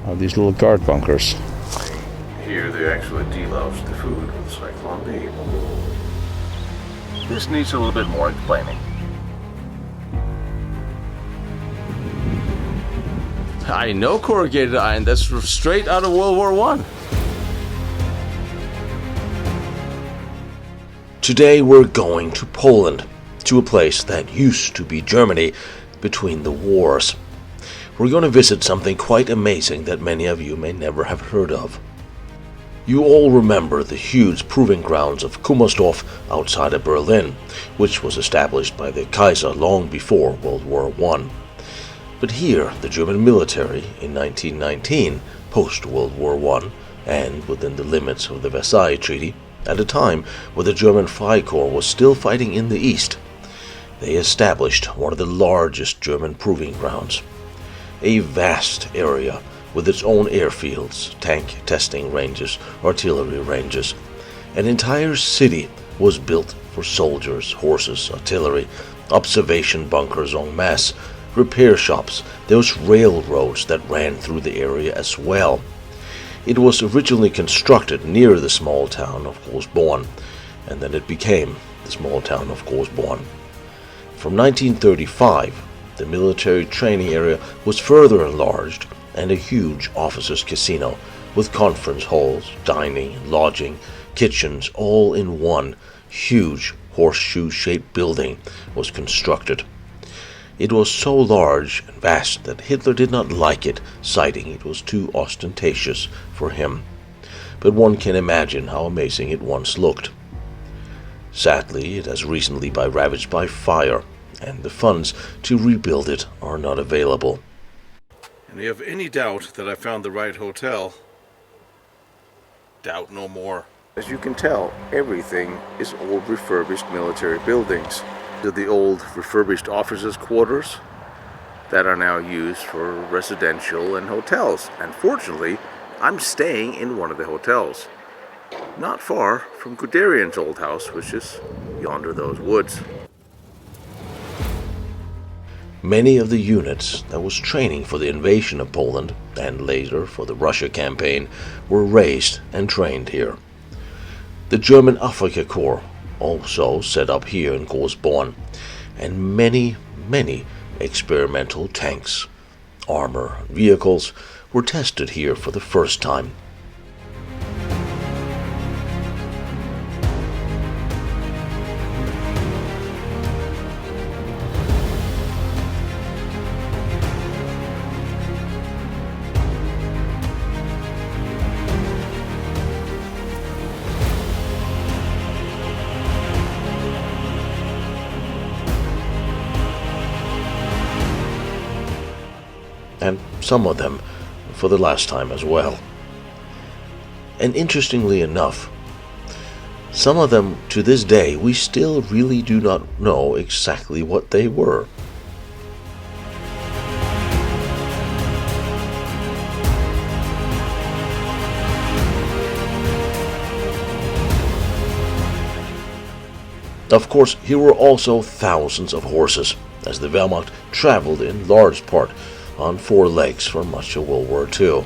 are these little guard bunkers. Here they actually deloused the food with Cyclone B. This needs a little bit more explaining. I know corrugated iron, that's straight out of World War I. Today we're going to Poland, to a place that used to be Germany between the wars. We're going to visit something quite amazing that many of you may never have heard of. You all remember the huge proving grounds of Kummersdorf outside of Berlin, which was established by the Kaiser long before World War I. But here, the German military, in 1919, post-World War I, and within the limits of the Versailles Treaty, at a time where the German Freikorps was still fighting in the east, they established one of the largest German proving grounds. A vast area with its own airfields, tank testing ranges, artillery ranges. An entire city was built for soldiers, horses, artillery, observation bunkers en masse, repair shops. There was railroads that ran through the area as well. It was originally constructed near the small town of Großborn, and then it became the small town of Großborn. From 1935, the military training area was further enlarged, and a huge officers' casino with conference halls, dining, lodging, kitchens, all in one huge horseshoe-shaped building was constructed. It was so large and vast that Hitler did not like it, citing it was too ostentatious for him. But one can imagine how amazing it once looked. Sadly, it has recently been ravaged by fire, and the funds to rebuild it are not available. And if you have any doubt that I found the right hotel, doubt no more. As you can tell, everything is old refurbished military buildings. To the old refurbished officers' quarters that are now used for residential and hotels. And fortunately, I'm staying in one of the hotels, not far from Guderian's old house, which is yonder those woods. Many of the units that was training for the invasion of Poland and later for the Russia campaign were raised and trained here. The German Afrika Korps also set up here in Großborn, and many experimental tanks, armor, and vehicles were tested here for the first time. And some of them for the last time as well. And interestingly enough, some of them to this day we still really do not know exactly what they were. Of course, here were also thousands of horses, as the Wehrmacht traveled in large part on four legs for much of World War II.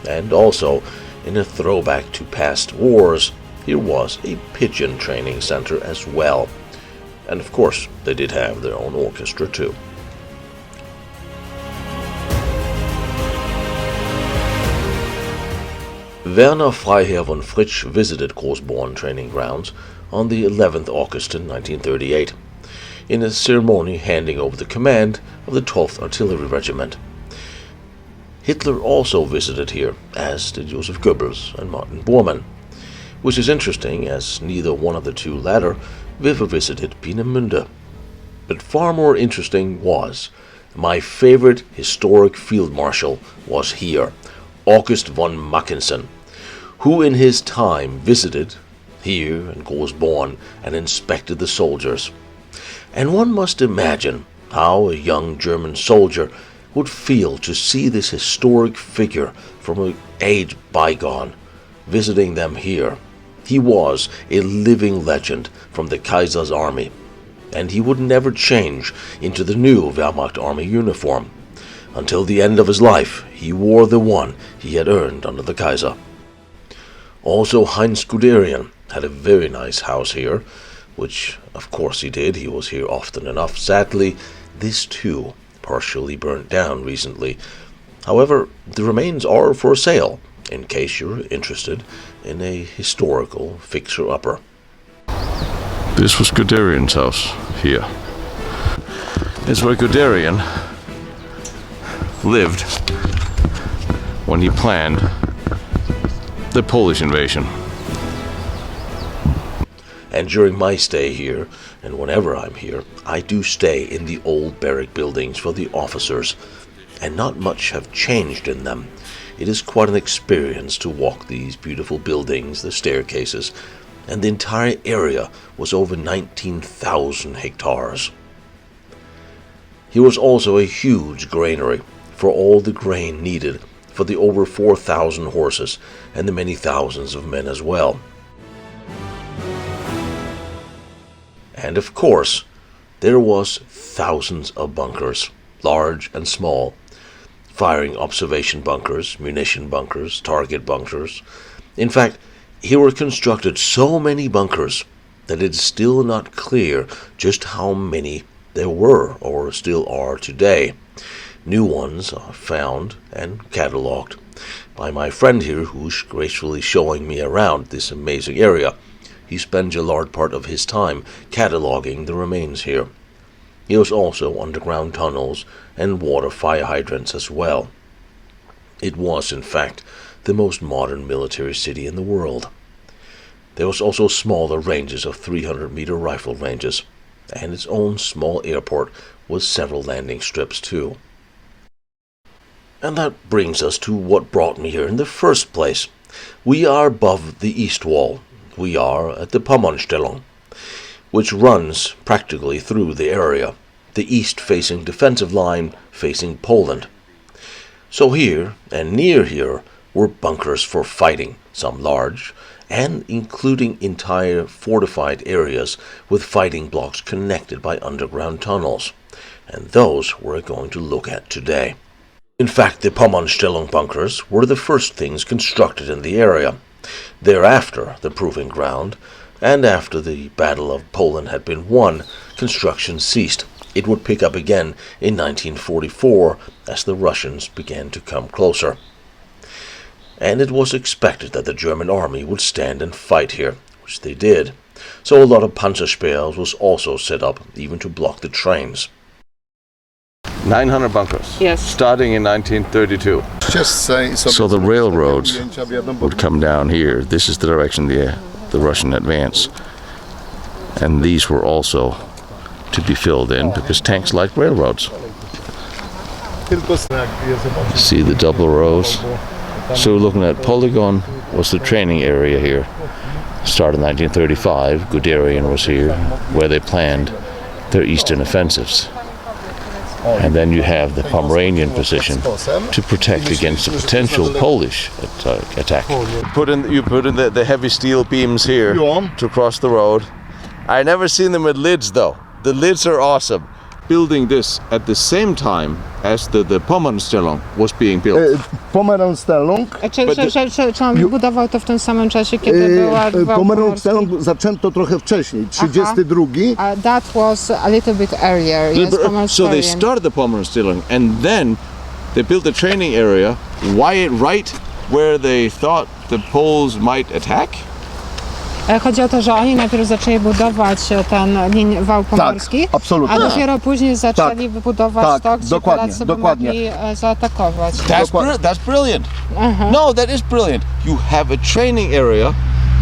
And also, in a throwback to past wars, here was a pigeon training center as well. And of course, they did have their own orchestra too. Werner Freiherr von Fritsch visited Großborn training grounds on the 11th August in 1938, in a ceremony handing over the command of the 12th Artillery Regiment. Hitler also visited here, as did Joseph Goebbels and Martin Bormann, which is interesting as neither one of the two latter ever visited Peenemünde. But far more interesting was, my favorite historic field marshal was here, August von Mackensen, who in his time visited here in Großborn and inspected the soldiers. And one must imagine how a young German soldier would feel to see this historic figure from an age bygone visiting them here. He was a living legend from the Kaiser's army, and he would never change into the new Wehrmacht army uniform. Until the end of his life, he wore the one he had earned under the Kaiser. Also, Heinz Guderian had a very nice house here, which of course he did. He was here often enough. Sadly, this too partially burnt down recently. However, the remains are for sale, in case you're interested in a historical fixer-upper. This was Guderian's house here. It's where Guderian lived when he planned the Polish invasion. And during my stay here, and whenever I'm here, I do stay in the old barrack buildings for the officers, and not much have changed in them. It is quite an experience to walk these beautiful buildings, the staircases, and the entire area was over 19,000 hectares. Here was also a huge granary for all the grain needed for the over 4,000 horses and the many thousands of men as well. And of course, there was thousands of bunkers, large and small, firing observation bunkers, munition bunkers, target bunkers. In fact, here were constructed so many bunkers that it's still not clear just how many there were or still are today. New ones are found and catalogued by my friend here, who's gracefully showing me around this amazing area. He spends a large part of his time cataloging the remains here. There was also underground tunnels and water fire hydrants as well. It was, in fact, the most modern military city in the world. There was also smaller ranges of 300-meter rifle ranges, and its own small airport with several landing strips too. And that brings us to what brought me here in the first place. We are above the east wall. We are at the Pommern, which runs practically through the area, the east-facing defensive line facing Poland. So here, and near here, were bunkers for fighting, some large, and including entire fortified areas with fighting blocks connected by underground tunnels. And those we're going to look at today. In fact, the Pommern bunkers were the first things constructed in the area. Thereafter, the proving ground, and after the Battle of Poland had been won, construction ceased. It would pick up again in 1944 as the Russians began to come closer. And it was expected that the German army would stand and fight here, which they did. So a lot of Panzerspeers was also set up, even to block the trains. 900 bunkers. Yes. Starting in 1932. So the railroads would come down here. This is the direction the Russian advance. And these were also to be filled in because tanks like railroads. See the double rows? So we're looking at Polygon was the training area here. Started in 1935. Guderian was here where they planned their eastern offensives. And then you have the Pomeranian position to protect against a potential Polish attack. You put in the heavy steel beams here to cross the road. I never seen them with lids though. The lids are awesome. Building this at the same time as the Pommern was being built. Pommern Stellung. Czy on budował to w tym samym czasie, kiedy była Pommern Stellung zaczęto trochę wcześniej, 32. That was a little bit earlier. Yes, so they started the Pommern and then they built a training area right where they thought the Poles might attack. Chodzi o to, że oni najpierw zaczęli budować ten wał pomorski, a dopiero później zaczęli budować to, gdzie Polacy by mogli zaatakować. That's brilliant. No, that is brilliant. You have a training area.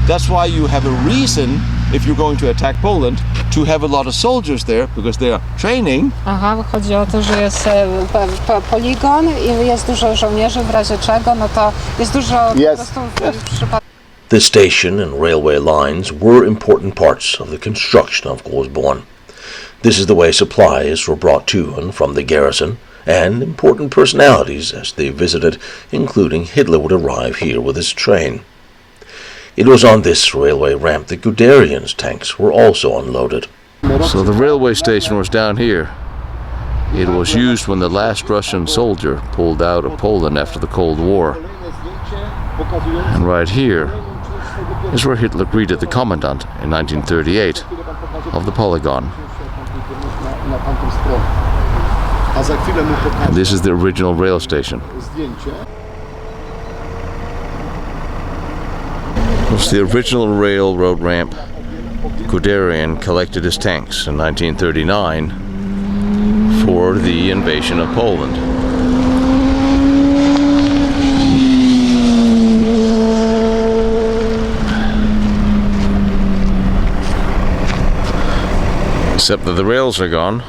That's why you have a reason, if you're going to attack Poland, to have a lot of soldiers there, because they are training. Chodzi o to, że jest poligon i jest dużo żołnierzy, w razie czego, no to jest dużo po prostu w przypadku. The station and railway lines were important parts of the construction of Guderian. This is the way supplies were brought to and from the garrison, and important personalities as they visited, including Hitler, would arrive here with his train. It was on this railway ramp that Guderian's tanks were also unloaded. So the railway station was down here, It was used when the last Russian soldier pulled out of Poland after the Cold War. And right here is where Hitler greeted the commandant in 1938 of the polygon. And this is the original rail station. It was the original railroad ramp. Guderian collected his tanks in 1939 for the invasion of Poland. Except that the rails are gone.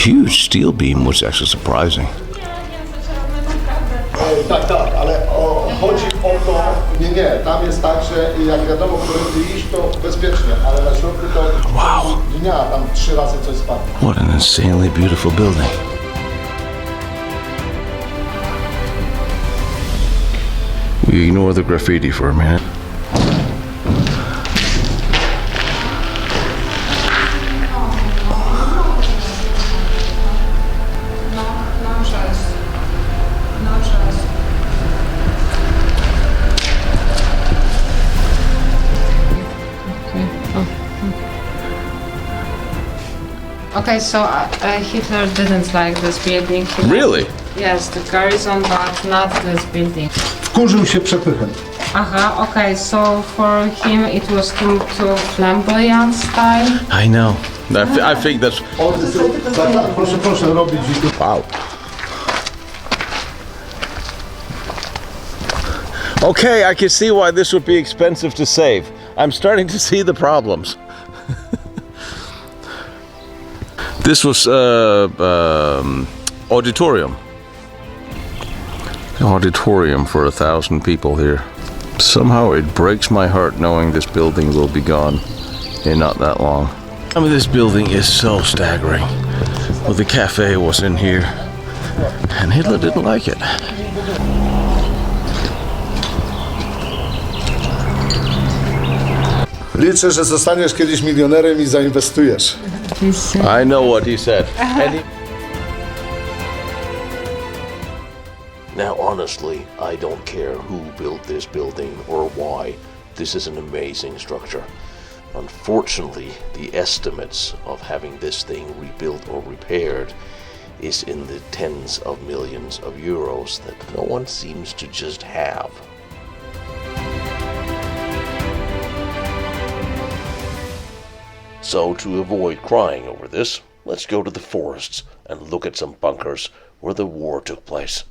Huge steel beam was actually surprising. Tak, ale chodzi o to, nie, tam jest tak, że jak wiadomo, którędy iść, to bezpiecznie, ale na środku to dnia tam 3 razy coś spadnie. What an insanely beautiful building. We ignore the graffiti for a minute. Okay, so Hitler didn't like this building. Really? Yes, the garrison, but not this building. Wkurzył się przepychem. Aha, okay, so for him it was too flamboyant style. I know. I think that's... Tak, proszę robić. Wow. Okay, I can see why this would be expensive to save. I'm starting to see the problems. This was auditorium. Auditorium for 1,000 people here. Somehow it breaks my heart knowing this building will be gone in not that long. I mean, this building is so staggering. Well, the cafe was in here, and Hitler didn't like it. Liczę, że zostaniesz kiedyś milionerem i zainwestujesz. I know what he said. Now, honestly, I don't care who built this building or why. This is an amazing structure. Unfortunately, the estimates of having this thing rebuilt or repaired is in the tens of millions of euros that no one seems to just have. So, to avoid crying over this, let's go to the forests and look at some bunkers where the war took place.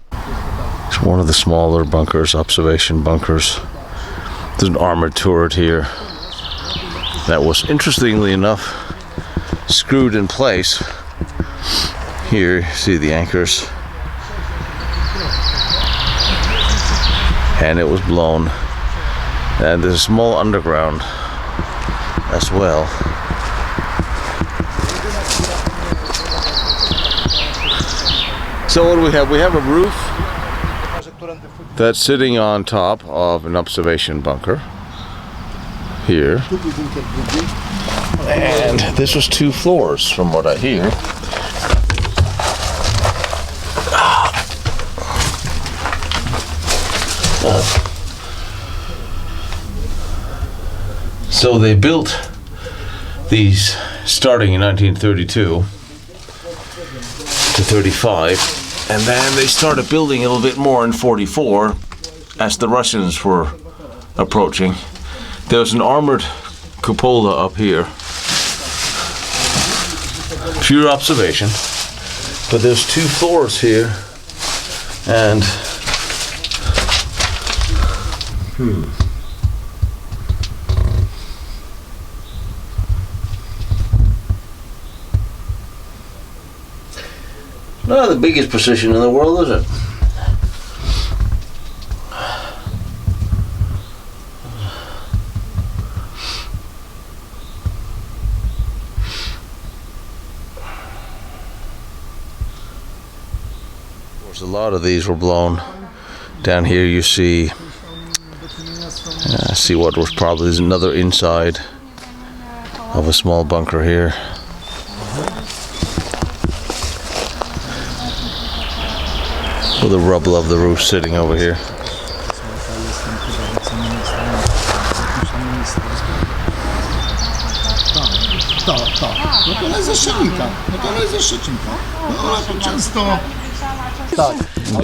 It's one of the smaller bunkers, observation bunkers. There's an armored turret here that was, interestingly enough, screwed in place. Here, you see the anchors. And it was blown. And there's a small underground as well. So what do we have? We have a roof that's sitting on top of an observation bunker here. And this was 2 floors from what I hear. So they built these starting in 1932 to 35. And then they started building a little bit more in 44 as the Russians were approaching. There was an armored cupola up here. Pure observation. But there's 2 floors here. And Not the biggest position in the world, is it? Of course, a lot of these were blown. Down here you see what was probably another inside of a small bunker here. With the rubble of the roof sitting over here. No to ona jest ze Szczelinka. No to ona jest ze Szczecinka. No ona tu często... Tak. I'm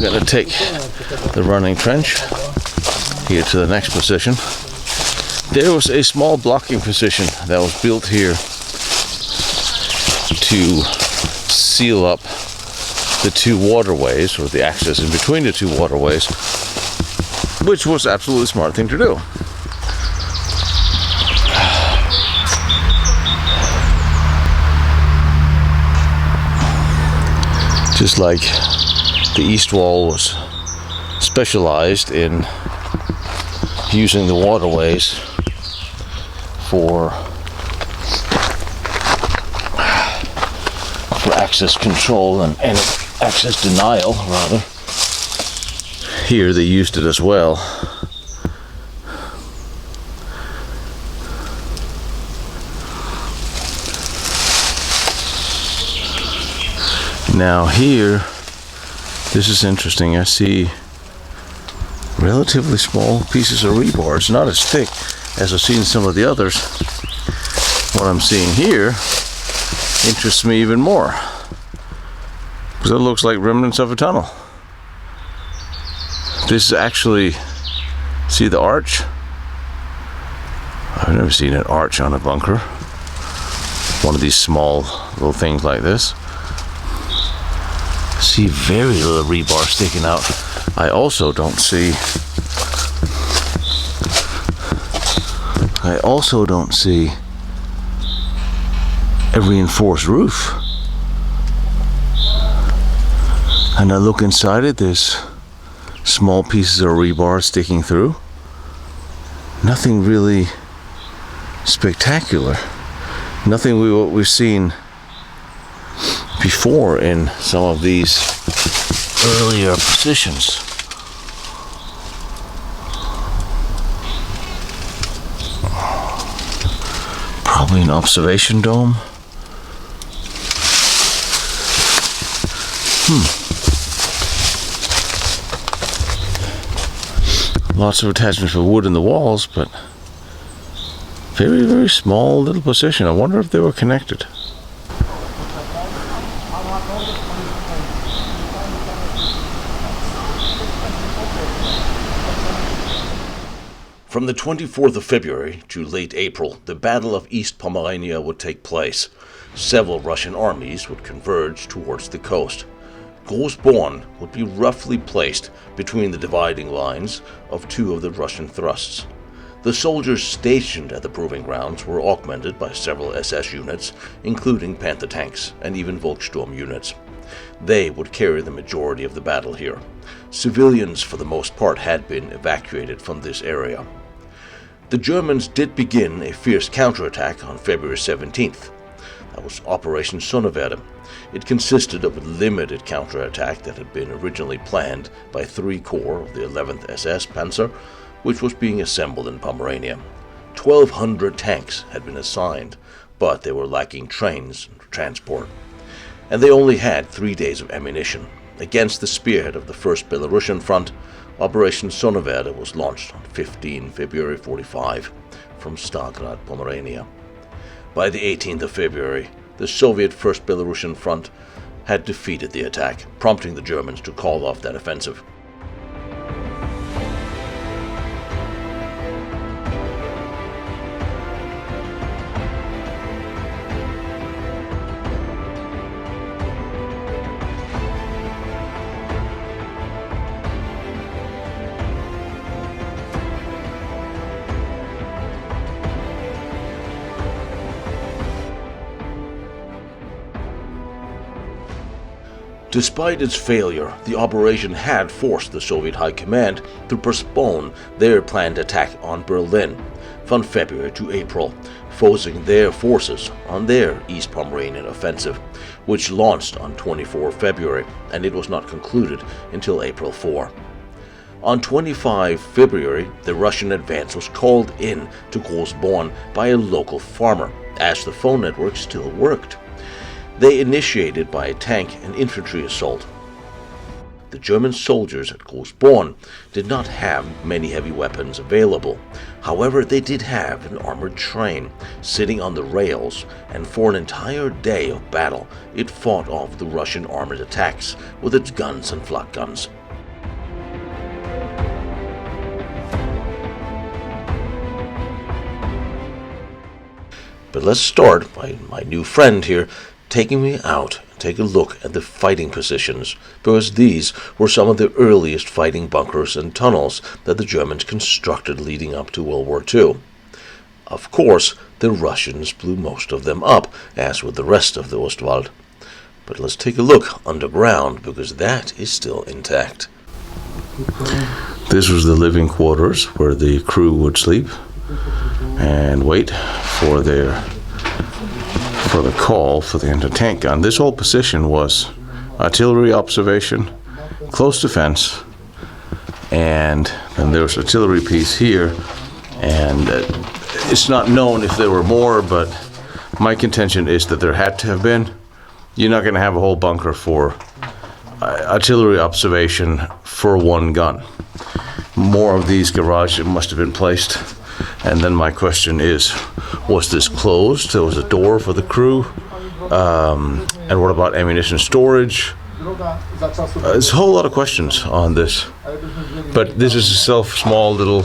gonna take the running trench here to the next position. There was a small blocking position that was built here to seal up the two waterways, or the access in between the two waterways, which was absolutely a smart thing to do. Just like the east wall was specialized in using the waterways for access control and access denial, rather. Here they used it as well. Now here, this is interesting. I see relatively small pieces of rebar. It's not as thick as I've seen some of the others. What I'm seeing here interests me even more, because it looks like remnants of a tunnel. This is actually, see the arch? I've never seen an arch on a bunker. One of these small little things like this. See very little rebar sticking out. I also don't see a reinforced roof. And I look inside it, there's small pieces of rebar sticking through. Nothing really spectacular. Nothing what we've seen before in some of these earlier positions. Probably an observation dome. Lots of attachments for wood in the walls, but very, very small little position. I wonder if they were connected. From the 24th of February to late April, the Battle of East Pomerania would take place. Several Russian armies would converge towards the coast. Großborn would be roughly placed between the dividing lines of two of the Russian thrusts. The soldiers stationed at the proving grounds were augmented by several SS units, including Panther tanks and even Volkssturm units. They would carry the majority of the battle here. Civilians, for the most part, had been evacuated from this area. The Germans did begin a fierce counterattack on February 17th. That was Operation Sonnenwende. It consisted of a limited counterattack that had been originally planned by 3 corps of the 11th SS Panzer, which was being assembled in Pomerania. 1,200 tanks had been assigned, but they were lacking trains and transport. And they only had 3 days of ammunition. Against the spearhead of the 1st Belarusian Front, Operation Sonnenwende was launched on 15 February 45 from Stargrad, Pomerania. By the 18th of February, the Soviet 1st Belarusian Front had defeated the attack, prompting the Germans to call off that offensive. Despite its failure, the operation had forced the Soviet High Command to postpone their planned attack on Berlin from February to April, focusing their forces on their East Pomeranian offensive, which launched on 24 February, and it was not concluded until April 4. On 25 February, the Russian advance was called in to Großborn by a local farmer, as the phone network still worked. They initiated by a tank and infantry assault. The German soldiers at Großborn did not have many heavy weapons available. However, they did have an armored train sitting on the rails, and for an entire day of battle, it fought off the Russian armored attacks with its guns and flak guns. But let's start by my new friend here taking me out and take a look at the fighting positions, because these were some of the earliest fighting bunkers and tunnels that the Germans constructed leading up to World War II. Of course, the Russians blew most of them up, as with the rest of the Ostwald. But let's take a look underground, because that is still intact. This was the living quarters where the crew would sleep and wait for the call for the anti-tank gun. This whole position was artillery observation, close defense, and then there was artillery piece here, and it's not known if there were more, but my contention is that there had to have been. You're not going to have a whole bunker for artillery observation for one gun. More of these garages must have been placed. And then my question is, was this closed? There was a door for the crew. And what about ammunition storage? There's a whole lot of questions on this. But this is a small little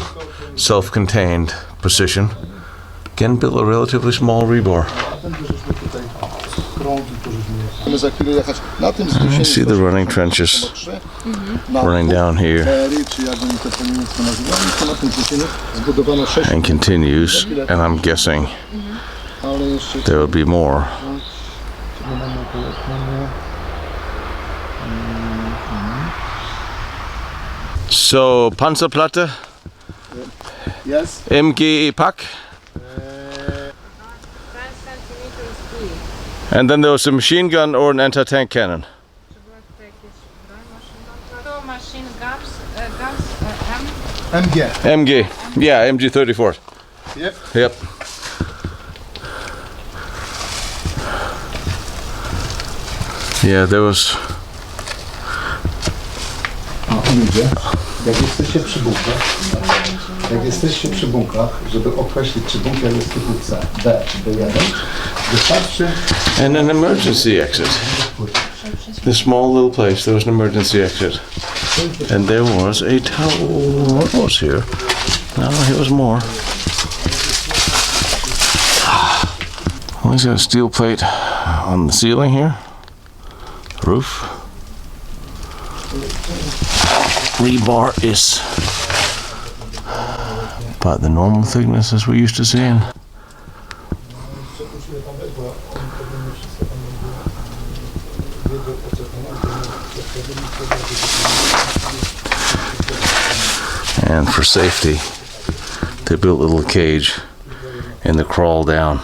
self-contained position. Again, built a relatively small rebar. I see the running trenches running down here and continues, and I'm guessing there will be more. So, Panzerplatte? Yes. MG Pack? And then there was a machine gun or an anti-tank cannon. Machine guns, MG. MG, yeah, MG 34. Yep. Yep. Yeah, there was. Jak jesteście przy bunkrach, żeby określić, czy bunkier jest typu C, D czy B1, wystarczy... And an emergency exit. This small little place, there was an emergency exit. And there was a tower. What was here? No, here was more. Well, he's got a steel plate on the ceiling here. Roof. Rebar is about the normal thickness as we used to seeing. And for safety, they built a little cage in the crawl down.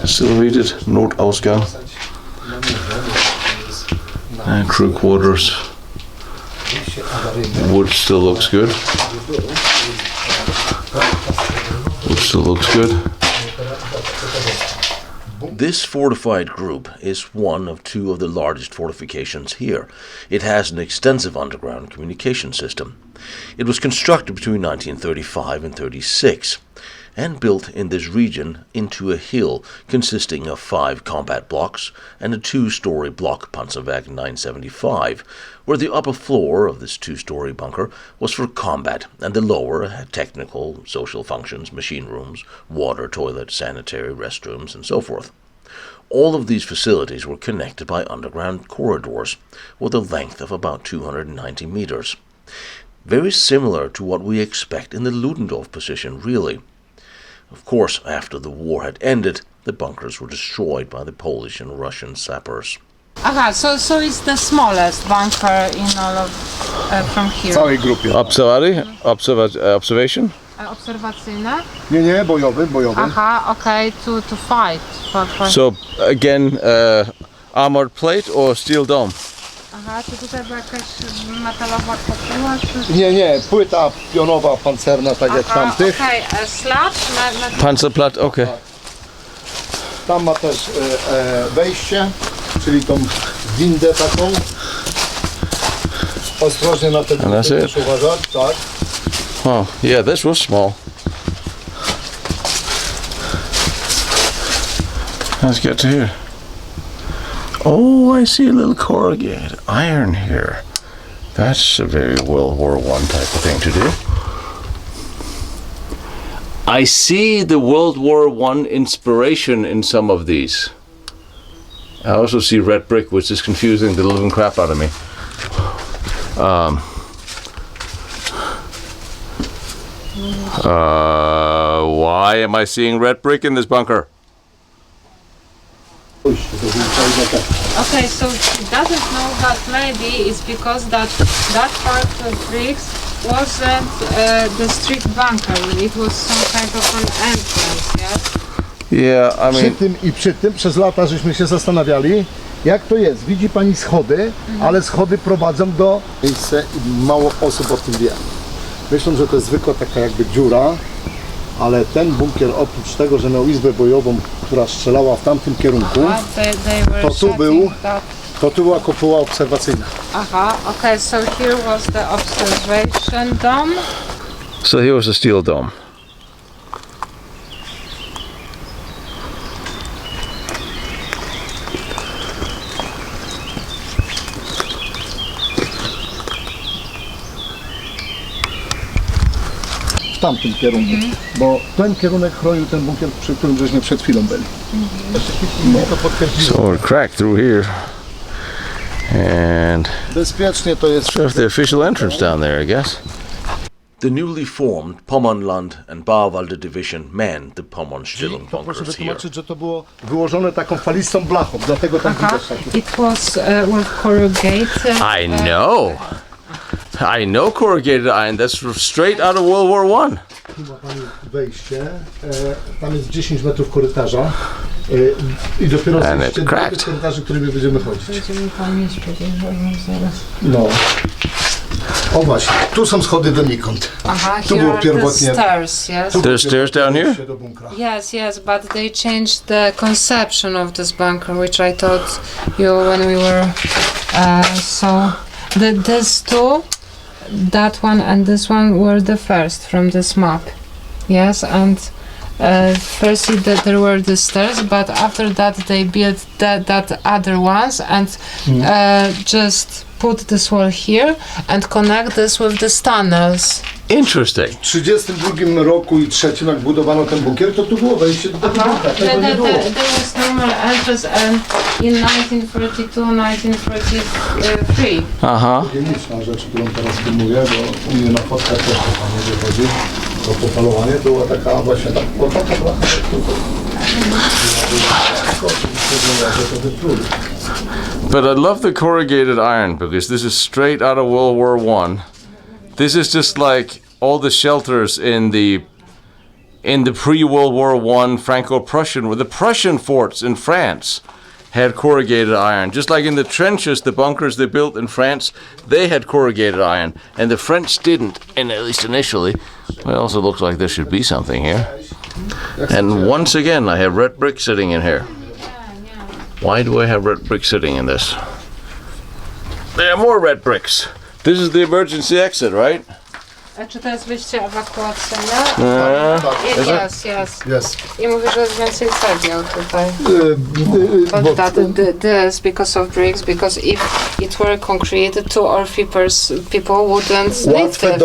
Silhouetted Notausgang. And crew quarters. Wood still looks good. Wood still looks good. This fortified group is one of two of the largest fortifications here. It has an extensive underground communication system. It was constructed between 1935 and 36 and built in this region into a hill consisting of 5 combat blocks and a 2-story block Panzerwerk 975, where the upper floor of this 2-story bunker was for combat and the lower had technical, social functions, machine rooms, water, toilet, sanitary, restrooms, and so forth. All of these facilities were connected by underground corridors with a length of about 290 meters. Very similar to what we expect in the Ludendorff position, really. Of course, after the war had ended, the bunkers were destroyed by the Polish and Russian sappers. Aha, so it's the smallest bunker in all of from here. Całej grupie. Observation? Obserwacyjne? Nie, bojowy. Aha, okay, to fight. For... So again, armored plate or steel dome? Aha, czy tutaj była jakaś metalowa kopuła? Czy... Nie, płyta pionowa, pancerna, tak jak tamtych. Okej, slab? Panzerplatte, okay. Tam ma też wejście, czyli tą windę taką. Ostrożnie na te windy też uważać, tak. Oh, yeah, this was small. Let's get to here. Oh, I see a little corrugated iron here. That's a very World War I type of thing to do. I see the World War I inspiration in some of these. I also see red brick, which is confusing the living crap out of me. Why am I seeing red brick in this bunker? Okay, so he doesn't know that maybe it's because that part of bricks wasn't the street bunker. It was some kind of an entrance, yes? Yeah, I mean... Przy tym przez lata żeśmy się zastanawiali, jak to jest. Widzi pani schody, ale schody prowadzą do miejsca i mało osób o tym wie. Myślą, że to jest zwykła taka jakby dziura, ale ten bunkier oprócz tego, że miał izbę bojową, która strzelała w tamtym kierunku, to tu była kopuła obserwacyjna. Aha, okay, so here was the observation dome. So here was the steel dome. W tamtym kierunku, bo ten kierunek chronił ten bunkier, przy którym żeśmy przed chwilą byli. So we're cracked through here. And bezpiecznie to jest. there's the official entrance down there, I guess. The newly formed Pommernland and Bauwalde Division manned the Pommern-Stellung To proszę bunkers here. wytłumaczyć, że to było wyłożone taką falistą blachą, dlatego tam widać takie. It was with corrugated. I know corrugated iron. That's straight out of World War I. Tu ma pani wejście, tam jest 10 metrów korytarza i dopiero And zejście it do cracked. tych korytarzy, którymi będziemy chodzić. Będziemy pamięć podejrzewam zaraz. No. O właśnie, tu są schody donikąd. Aha, Tu here było are the pierwotnie. stairs, yes? There's stairs down here? Do bunkra. Yes, but they changed the conception of this bunker, which I told you when we were. So these two, that one and this one were the first from this map. Yes, and firstly there were the stairs, but after that they built that other ones and just put this wall here and connect this with the tunnels. Interesting. W 1932 roku i 3, jak budowano ten bunkier, to tu było wejście do tego bunkra. Tego nie było. There was normal entrance and in 1942, 1943. Uh-huh. Higieniczna rzecz, którą teraz filmuję, bo u mnie na fotkach też to panie wychodzi. To popalowanie była taka właśnie tak, bo taka blacha But I love the corrugated iron because this is straight out of World War I. This is just like all the shelters in the pre-World War I Franco-Prussian, where the Prussian forts in France had corrugated iron. Just like in the trenches, the bunkers they built in France, they had corrugated iron, and the French didn't, and at least initially. Well, it also looks like there should be something here. And once again, I have red brick sitting in here. Why do I have red brick sitting in this? There are more red bricks. This is the emergency exit, right? A czy to jest wyjście ewakuacyjne? Yes. I mówię, że jest więcej cegieł tutaj. But this because of bricks, because if it were concrete, 2 or 3 people wouldn't live it.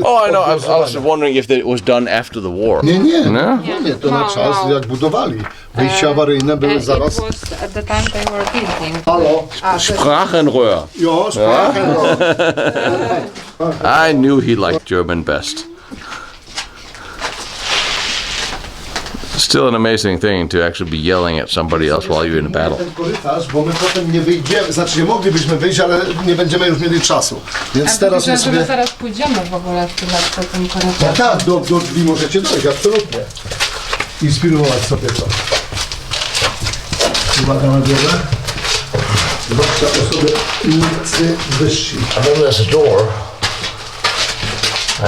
Oh, I know. I was wondering if it was done after the war. Nie, No? to na czas, jak budowali. Wyjścia awaryjne były zaraz. It was at the time they were building. Halo? Sprachenrohr. Jo, Sprachenrohr. I knew he liked German best. Still an amazing thing to actually be yelling at somebody else while you're in a battle. Ten korytarz, bo my potem nie wyjdziemy, znaczy nie moglibyśmy wyjść, ale nie będziemy już mieli czasu. Więc teraz my sobie... zaraz pójdziemy w ogóle w tym korytarzem. Tak, do drzwi możecie dojść, absolutnie. I spróbować sobie to. Uwaga na głowę. Zwłaszcza osoby niecy wyżsi. I remember there's a door.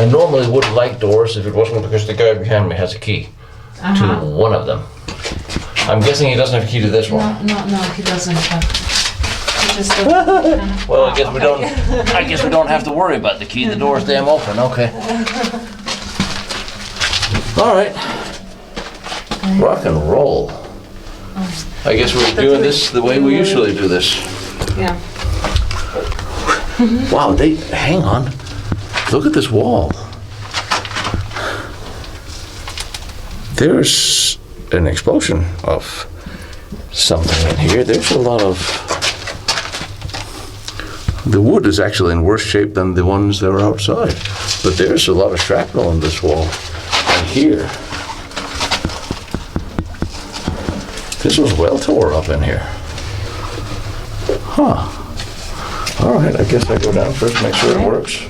I normally wouldn't like doors if it wasn't because the guy behind me has a key to one of them. I'm guessing he doesn't have a key to this one. No, he doesn't have. He just Well, I guess we don't. I guess we don't have to worry about the key. The door's damn open. Okay. All right. Rock and roll. I guess we're doing this the way we usually do this. Yeah. Wow, hang on. Look at this wall. There's an explosion of something in here. There's a lot of... The wood is actually in worse shape than the ones that are outside. But there's a lot of shrapnel in this wall. And here. This was well tore up in here. Huh. All right, I guess I go down first, make sure it works.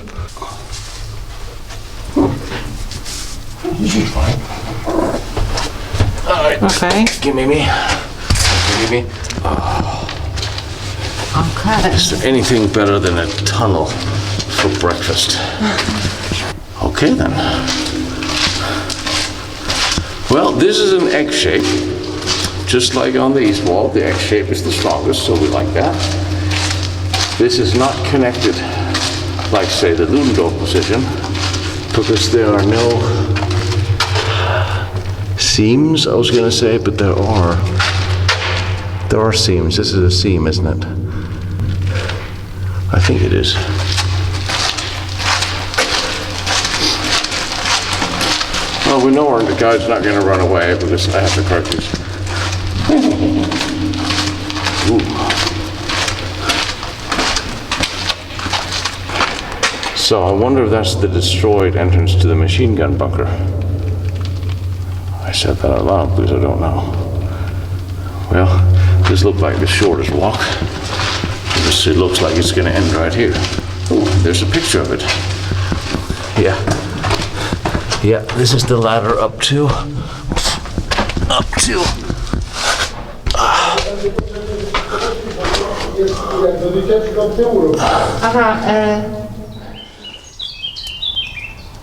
This is fine. All right. Okay. Give me. Okay. Is there anything better than a tunnel for breakfast? Okay then. Well, this is an egg shape. Just like on the east wall, the X shape is the strongest, so we like that. This is not connected, like say the Ludendorff position, because there are no seams, I was going to say, but there are seams. This is a seam, isn't it? I think it is. Well, we know the guy's not going to run away because I have the cartridge. Ooh. So I wonder if that's the destroyed entrance to the machine gun bunker. I said that out loud because I don't know. Well, this looks like the shortest walk. It looks like it's going to end right here. Ooh, there's a picture of it. Yeah, this is the ladder up to.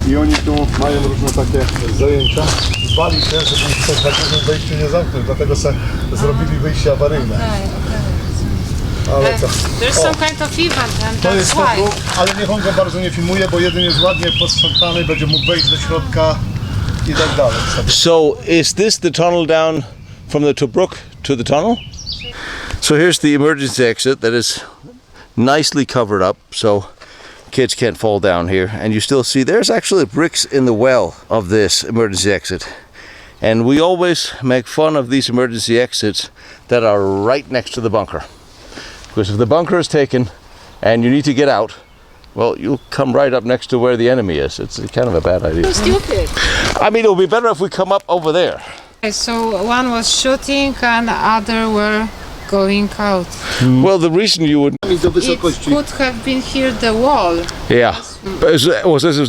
I oni tu mają różne takie zajęcia. Bali się, żeby ich coś na tym wejściu nie zamknąć, dlatego zrobili wyjście awaryjne. Ale to... There's some kind of event and To that's jest to, why. ale niech on go bardzo nie filmuje, bo jeden jest ładnie posprzątany, będzie mógł wejść do środka i tak dalej. So is this the tunnel down from the Tobruk to the tunnel? So here's the emergency exit that is nicely covered up so kids can't fall down here, and you still see there's actually bricks in the well of this emergency exit. And we always make fun of these emergency exits that are right next to the bunker. Because if the bunker is taken and you need to get out, well, you'll come right up next to where the enemy is. It's kind of a bad idea. Stupid. I mean, it would be better if we come up over there. Okay, so one was shooting and other were going out. Well, the reason you would... Do It wysokości. could have been here the wall. Yeah. But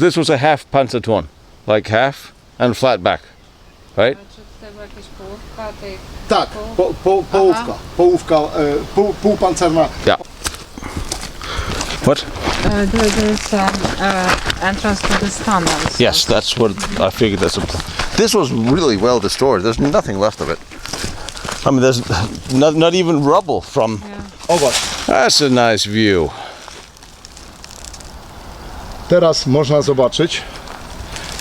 this was a half Panzerton. Like half and flat back. Right? Tak, połówka, półpancerna. Yeah. What? There's entrance to this tunnel. So Yes, that's what I figured. This was really well destroyed. There's nothing left of it. I mean, there's not even rubble from... O właśnie. That's a nice view. Teraz można zobaczyć,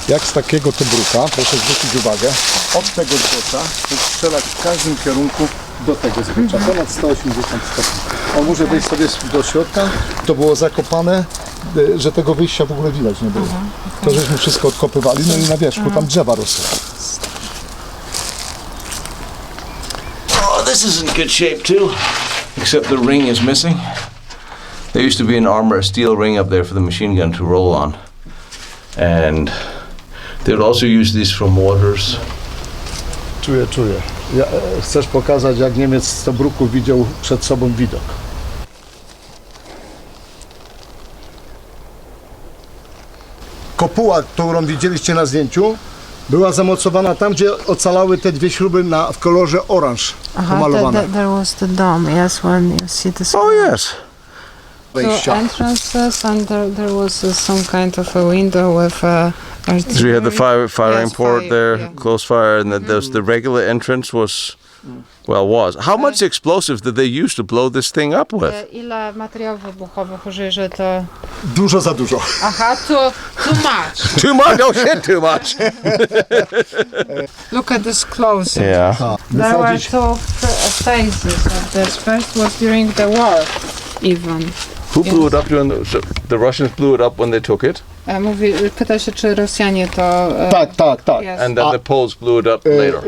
jak z takiego tobruka, proszę zwrócić uwagę, od tego zbocza strzelać w każdym kierunku do tego zbocza, ponad 180 stopni. On może wejść sobie do środka, to było zakopane, że tego wyjścia w ogóle widać nie było. To żeśmy wszystko odkopywali, no i na wierzchu tam drzewa rosły. Oh, this is in good shape too, except the ring is missing. There used to be an armor, a steel ring up there for the machine gun to roll on. And they would also use these for mortars. Czuję. Chcesz pokazać, jak Niemiec z Tobruku widział przed sobą widok. Kopuła, którą widzieliście na zdjęciu, była zamocowana tam, gdzie ocalały te dwie śruby w kolorze oranż pomalowane. There was the dome, yes, when you see the Oh yes. so entrances, and there was some kind of a window with So we had the firing Yes, port fire, there, yeah. close fire, and then there's the regular entrance was. How much explosive did they use to blow this thing up with? Ile materiałów wybuchowych użyli, to... Dużo za dużo. Aha, too much. Too much? Oh shit, too much. Look at this close. Yeah. There were two phases of this. First was during the war, even. Who blew it up during the Russians blew it up when they took it? Pyta się, czy Rosjanie to... Tak. Yes. And then the Poles blew it up later.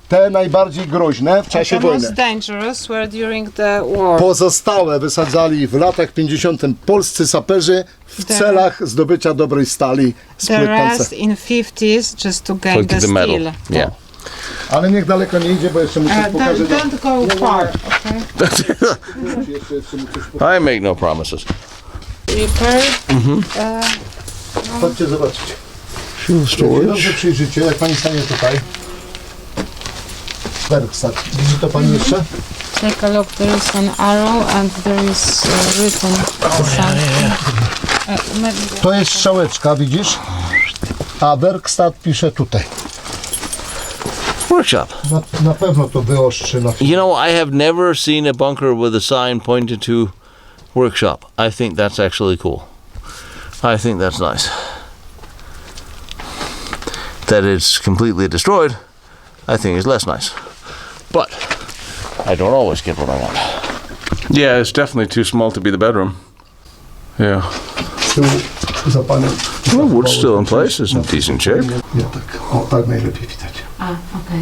Te najbardziej groźne w czasie The most wojny. dangerous were during the war. Pozostałe wysadzali w latach 50. polscy saperzy w celach zdobycia dobrej stali z The płyt rest pancerza. in 50s just to For gain the the metal. steel. Yeah. Ale niech daleko nie idzie, bo jeszcze muszę pokażę. Don't go far, okay? I make no promises. Repair. Chodźcie zobaczyć. Fuel Jak się dobrze przyjrzycie, jak pani stanie tutaj. Werkstatt. Widzi to pani jeszcze? Take a look, there is an arrow and there is written something. To jest strzałeczka, widzisz? A Werkstatt pisze tutaj. Workshop. Na pewno to wyostrzy na You know, I have never seen a bunker with a sign pointed to workshop. I think that's actually cool. I think that's nice. That it's completely destroyed, I think is less nice. But I don't always get what I want. Yeah, it's definitely too small to be the bedroom. Yeah. z tyłu za panią. Well, wood's still in place, it's in decent shape. Nie tak. O, tak najlepiej widać. Okay.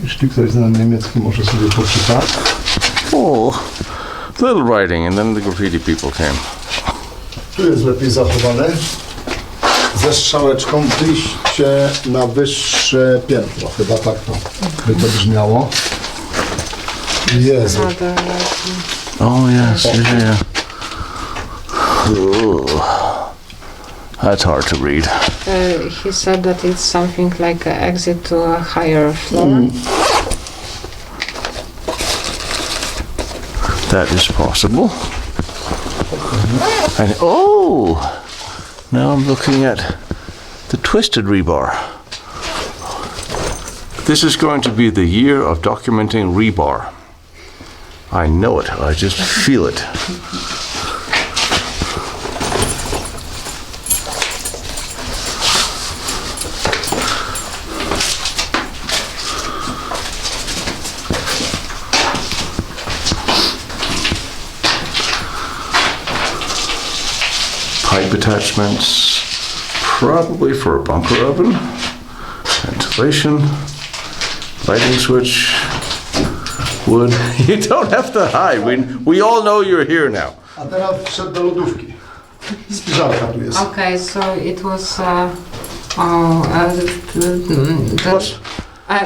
Jeśli ktoś zna niemiecki, może sobie poczytać. Oh, little writing, and then the graffiti people came. Tu jest lepiej zachowane. Ze strzałeczką wyjście na wyższe piętro. Chyba tak to by to brzmiało. Jezu. Oh yes, yeah. Ooh. That's hard to read. He said that it's something like an exit to a higher floor. That is possible. And now I'm looking at the twisted rebar. This is going to be the year of documenting rebar. I know it. I just feel it. Pipe attachments, probably for a bunker oven, ventilation, lighting switch, wood. You don't have to hide. We all know you're here now. A teraz wszedł do lodówki. Spiżarka tu jest. Okay, so it was.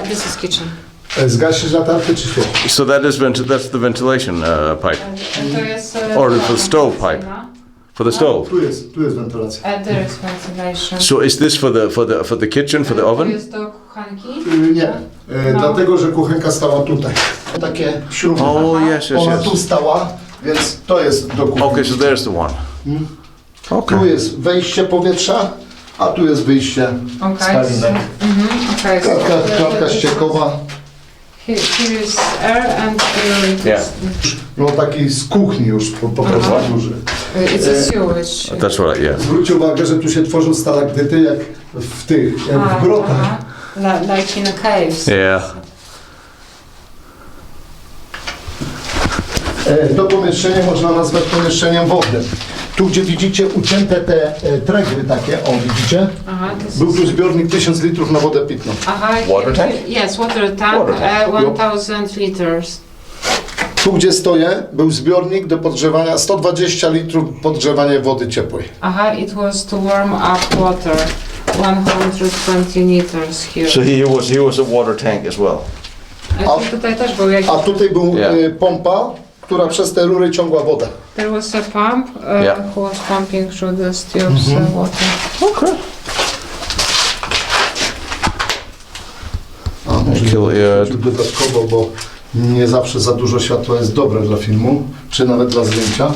This is kitchen. Zgasisz latarkę czy świeci? So that's the ventilation pipe, To jest. or the stove pipe for the stove. Tu jest wentylacja. There is ventilation. So is this for the kitchen, for the To oven? jest do kuchenki. Nie, dlatego że kuchenka stała tutaj. Takie śruby. Oh yes, yes, Ona yes. tu stała, więc to jest do kuchenki. Okay, so there's the one. Tu Okay. jest wejście powietrza, a tu jest wyjście spalinek. Okay, so Klatka ściekowa. here is air and here it Yeah. is. No taki z kuchni już po prostu duży. It's a sewage. That's what yeah. Zwróćcie uwagę, że tu się tworzą stalagdyty jak w tych, jak w grotach. Like in a caves. Yeah. To pomieszczenie można nazwać pomieszczeniem wodnym. Tu gdzie widzicie ucięte te tregły takie, o widzicie? Był tu zbiornik 1000 litrów na wodę pitną. Water tank? Yes, water tank, Water tank. 1000 liters. Tu, gdzie stoję, był zbiornik do podgrzewania, 120 litrów podgrzewania wody ciepłej. Aha, it was to warm up water. 120 liters here. So here was a water tank as well. A tutaj też był jakiś... A tutaj był pompa, która przez te rury ciągła wodę. There was a pump who was pumping through the tubes water. Okay. A może dodatkowo, bo nie zawsze za dużo światła jest dobre dla filmu, czy nawet dla zdjęcia.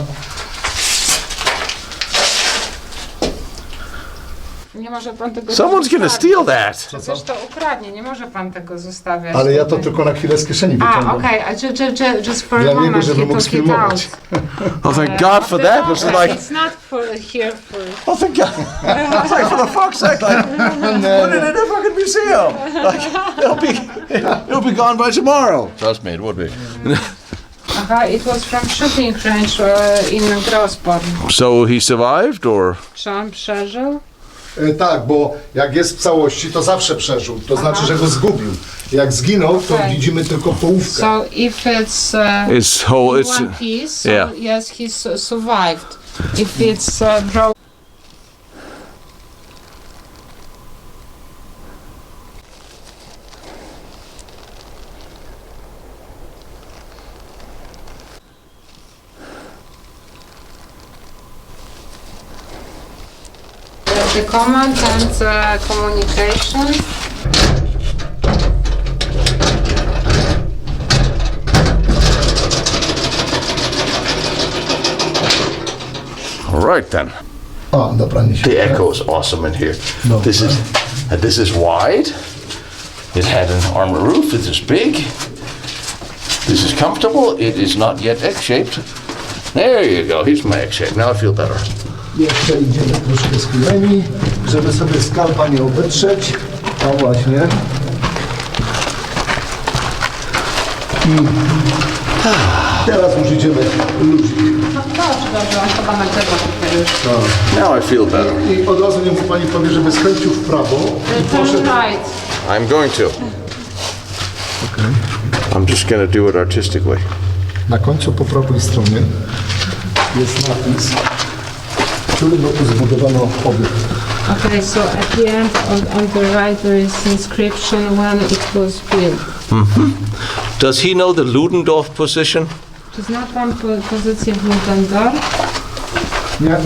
Nie może pan tego Someone's gonna steal that. Przecież to ukradnie, nie może pan tego zostawiać. Ale ja to tutaj. tylko na chwilę z kieszeni A, wyciągam. okej, a just for Dla a niego, moment żeby he mógł took it sfilmować. out. Oh, thank God for that. It's like, It's not for here for... oh, thank God. It's like, for the fuck's sake, like, put it in a fucking museum. Like, it'll be gone by tomorrow. Trust me, it would be. Aha, it was from shooting range in Grossborn. So he survived, or? Czy on przeżył? Tak, bo jak jest w całości, to zawsze przeżył. To znaczy, że go zgubił. Jak zginął, to Okay. widzimy tylko połówkę. So if it's It's whole. It's one piece, so yeah. yes, he survived. If it's broken. The command and communication. All right then. A, dobra, nie się. The echo is awesome in here. No. This is wide. It had an armor roof. It is big. This is comfortable. It is not yet egg-shaped. There you go. Here's my egg-shape. Now I feel better. Jeszcze idziemy troszkę schyleni, żeby sobie skalpa nie obetrzeć. O właśnie. I teraz już idziemy luźniej. No dobrze, on chyba na tego już. Now I feel better. I od razu niech pani powie, żeby skręcił w prawo i Turn poszedł. right. I'm going to. I'm just going to do it artistically. Na końcu po prawej stronie jest napis, w którym roku zbudowano obiekt. Okay, so at the end on the right there is inscription when it was built. Does he know the Ludendorff position? Czy zna pan pozycję w Ludendorff? Nie?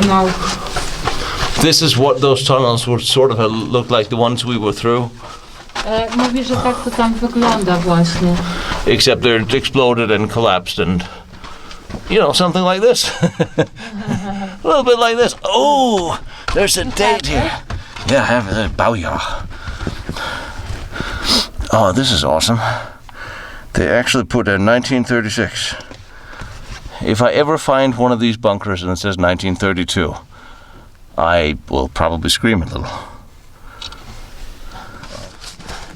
No. This is what those tunnels would sort of look like, the ones we were through. Mówi, że tak to tam wygląda właśnie. Except they're exploded and collapsed and, you know, something like this. A little bit like this. Oh, there's a date here. Yeah, I have a Baujahr. Oh, this is awesome. They actually put in 1936. If I ever find one of these bunkers and it says 1932, I will probably scream a little.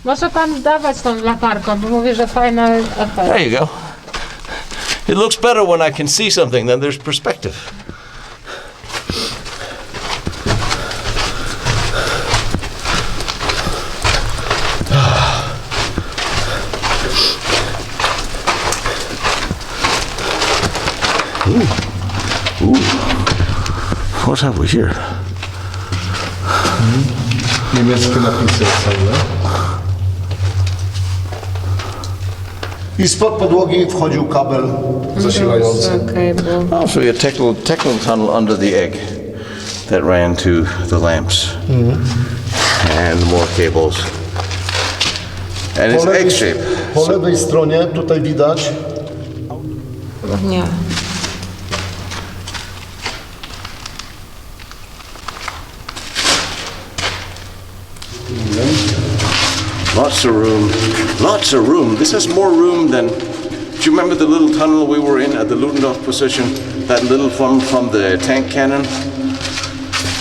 Może pan dawać tą latarką, bo mówię, że fajna efekt. There you go. It looks better when I can see something, then there's perspective. Ooh. What have we here? Niemieckie napisy całe. I spod podłogi wchodził kabel zasilający. Okay, bo... Also, a technical tunnel under the egg that ran to the lamps and more cables. And it's egg shape. Po lewej stronie tutaj widać Nie. Lots of room. Lots of room. This has more room than. Do you remember the little tunnel we were in at the Ludendorff position? That little from the tank cannon?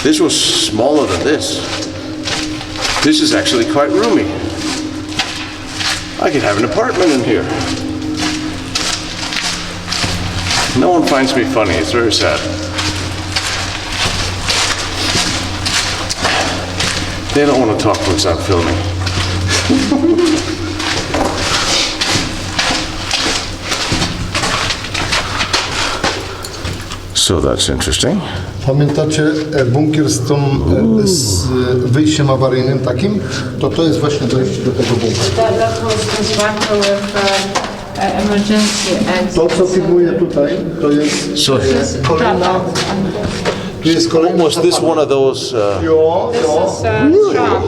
This was smaller than this. This is actually quite roomy. I could have an apartment in here. No one finds me funny. It's very sad. They don't want to talk to us out filming. So that's interesting. Pamiętacie bunkier z tą z wyjściem awaryjnym takim? To jest właśnie dojście do tego bunkru. That was this bunker with emergency exit. To, co filmuję tutaj, to jest So kolejna... Tu jest kolejna... was this one of those? Jo. Trap.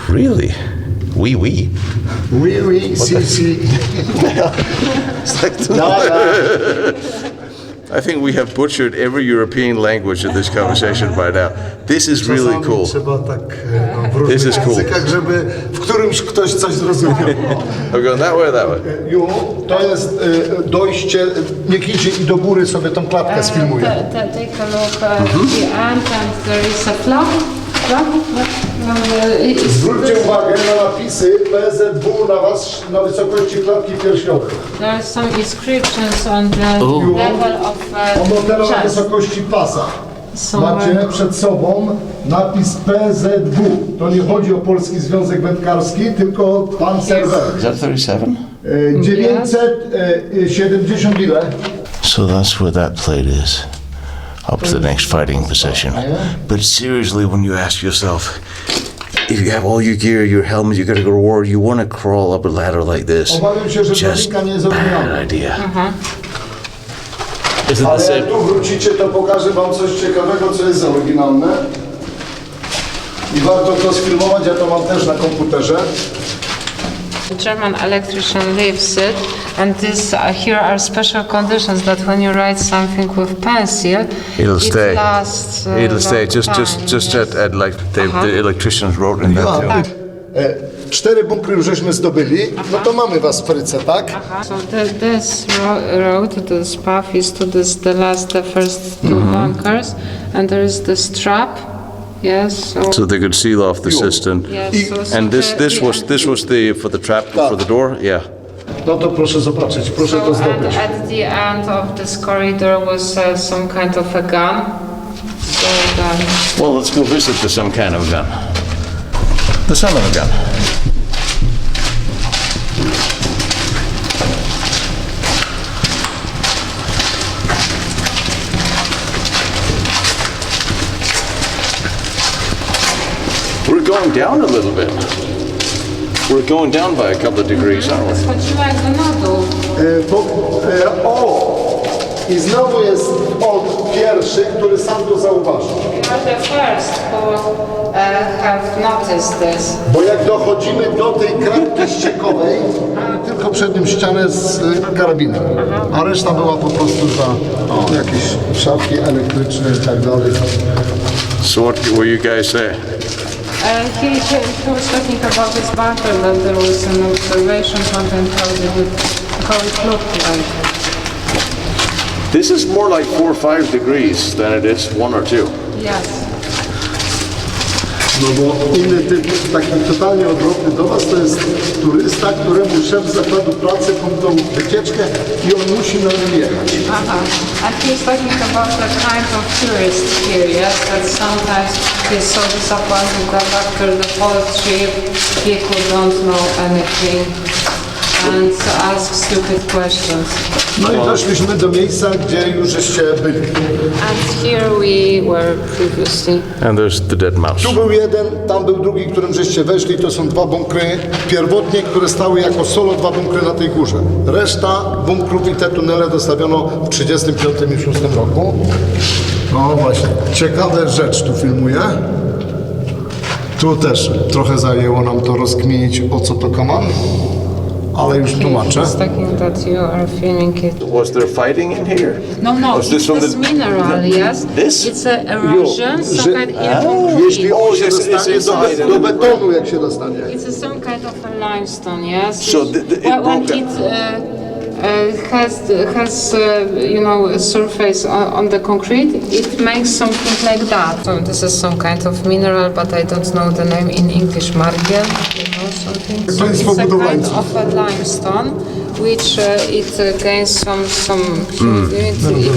Really? Oui. Si. It's like No. I think we have butchered every European language in this conversation by now. This is really cool. Trzeba tak w różnych This is cool. językach, żeby w którymś ktoś coś zrozumiał. Are we going that way or that way? To jest dojście, niech idzie i do góry sobie tą klatkę sfilmuje. Take a look at the end and there is a flag. Zwróćcie uwagę na napisy PZW na wysokości klatki piersiowej. There are some inscriptions on the level of Ono teraz na chest. wysokości pasa. Somewhere. Macie przed sobą napis PZW. To nie chodzi o Polski Związek Wędkarski, tylko Panzerwerk. Is that 37? 970 ile? So that's where that plate is. Up to the next fighting position. But seriously, when you ask yourself, if you have all your gear, your helmet, you gotta go to war, you wanna crawl up a ladder like this. Obawiam się, że Just drabinka nie jest bad oryginalna. idea. Is it the Ale same? jak tu wrócicie, to pokażę wam coś ciekawego, co jest oryginalne. I warto to sfilmować, ja to mam też na komputerze. The German electrician leaves it, and here are special conditions that when you write something with pencil, It'll it stay. lasts. It'll stay. long Just time, yes. at like the electricians wrote in that too. 4 bunkry już żeśmy zdobyli, no to mamy was w Fryce, tak? So this road, this path is to the first two bunkers, and there is this trap. Yes. So they could seal off the cistern. Yes. So And this was the for the trap for the door. Yeah. No to proszę zobaczyć, proszę to and zdobyć. at the end of this corridor was some kind of a gun. So then. Well, let's go visit some kind of gun. The son of a gun. We're going down a little bit. We're going down by a couple of degrees, aren't we? Schodziła jakby na dół. I znowu jest on pierwszy, który sam to zauważył. You are the first who have noticed this. Bo jak dochodzimy do tej kratki ściekowej, tylko przed nim ścianę z karabinem, a reszta była po prostu za jakieś szafki elektryczne i tak dalej. So what were you guys saying? He was talking about this bunker, that there was an observation point and how it looked like. This is more like 4 or 5 degrees than it is 1 or 2. Yes. No bo inny typ, taki totalnie odwrotny do was, to jest turysta, któremu szef zakładu pracy pomknął wycieczkę i on musi na nim jechać. And he's talking about the kind of tourist here, yes, that sometimes he's so disappointed that after the whole trip people don't know anything and ask stupid questions. No i doszliśmy do miejsca, gdzie już żeście byli. And here we were previously. And there's the dead mouse. Tu był jeden, tam był drugi, którym żeście weszli. To są 2 bunkry pierwotnie, które stały jako solo 2 bunkry na tej górze. Reszta bunkrów i te tunele dostawiono w 1935 i 1936 roku. No właśnie, ciekawa rzecz tu filmuję. Tu też trochę zajęło nam to rozkminić, o co to kaman. Ale już tłumaczę. He's talking that you are filming it. Was there fighting in here? No, Was this it's from this the- mineral, yes? This? It's a erosion, że- some kind Jeśli on się Yes, dostanie it's do betonu, jak się dostanie. It's some kind of a limestone, yes? So it when broke it has you know, a surface on the concrete, it makes something like that. So this is some kind of mineral, but I don't know the name in English. Margiel, you know, something. So Państwo it's a kind budowlańcy. of a limestone, which it gains some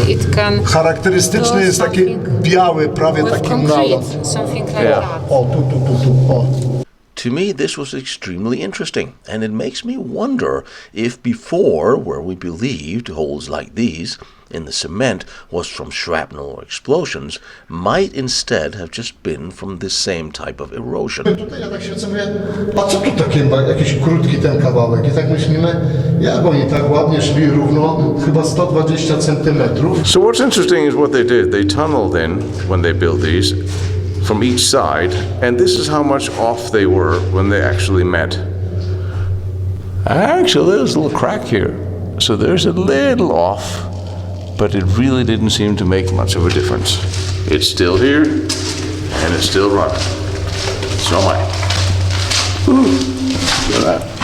it can Charakterystyczny jest taki biały, prawie with taki concrete, nalot. something like Yeah. that. O, tu, o. To me, this was extremely interesting, and it makes me wonder if before, where we believed holes like these in the cement was from shrapnel or explosions, might instead have just been from this same type of erosion. Tutaj ja tak się mówię, a co tu takie, jakiś krótki ten kawałek? I tak myślimy, jak oni tak ładnie szli równo, chyba 120 centymetrów. So what's interesting is what they did. They tunneled in when they built these from each side, and this is how much off they were when they actually met. Actually, there's a little crack here. So there's a little off, but it really didn't seem to make much of a difference. It's still here, and it's still running. So am I. Look at that.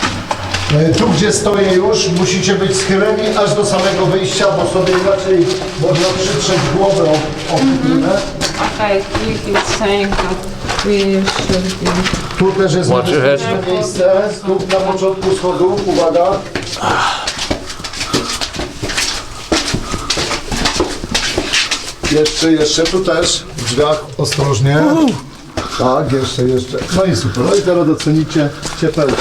Tu, gdzie stoję już, musicie być schyleni aż do samego wyjścia, bo sobie inaczej można przytrzeć głowę o wykrywę. Okay, he's saying that we should be... Tu też jest niebezpieczne miejsce, tu na początku schodów, uwaga. Jeszcze, tu też, w drzwiach, ostrożnie. Tak, jeszcze. No i super, no i teraz docenicie ciepełkę.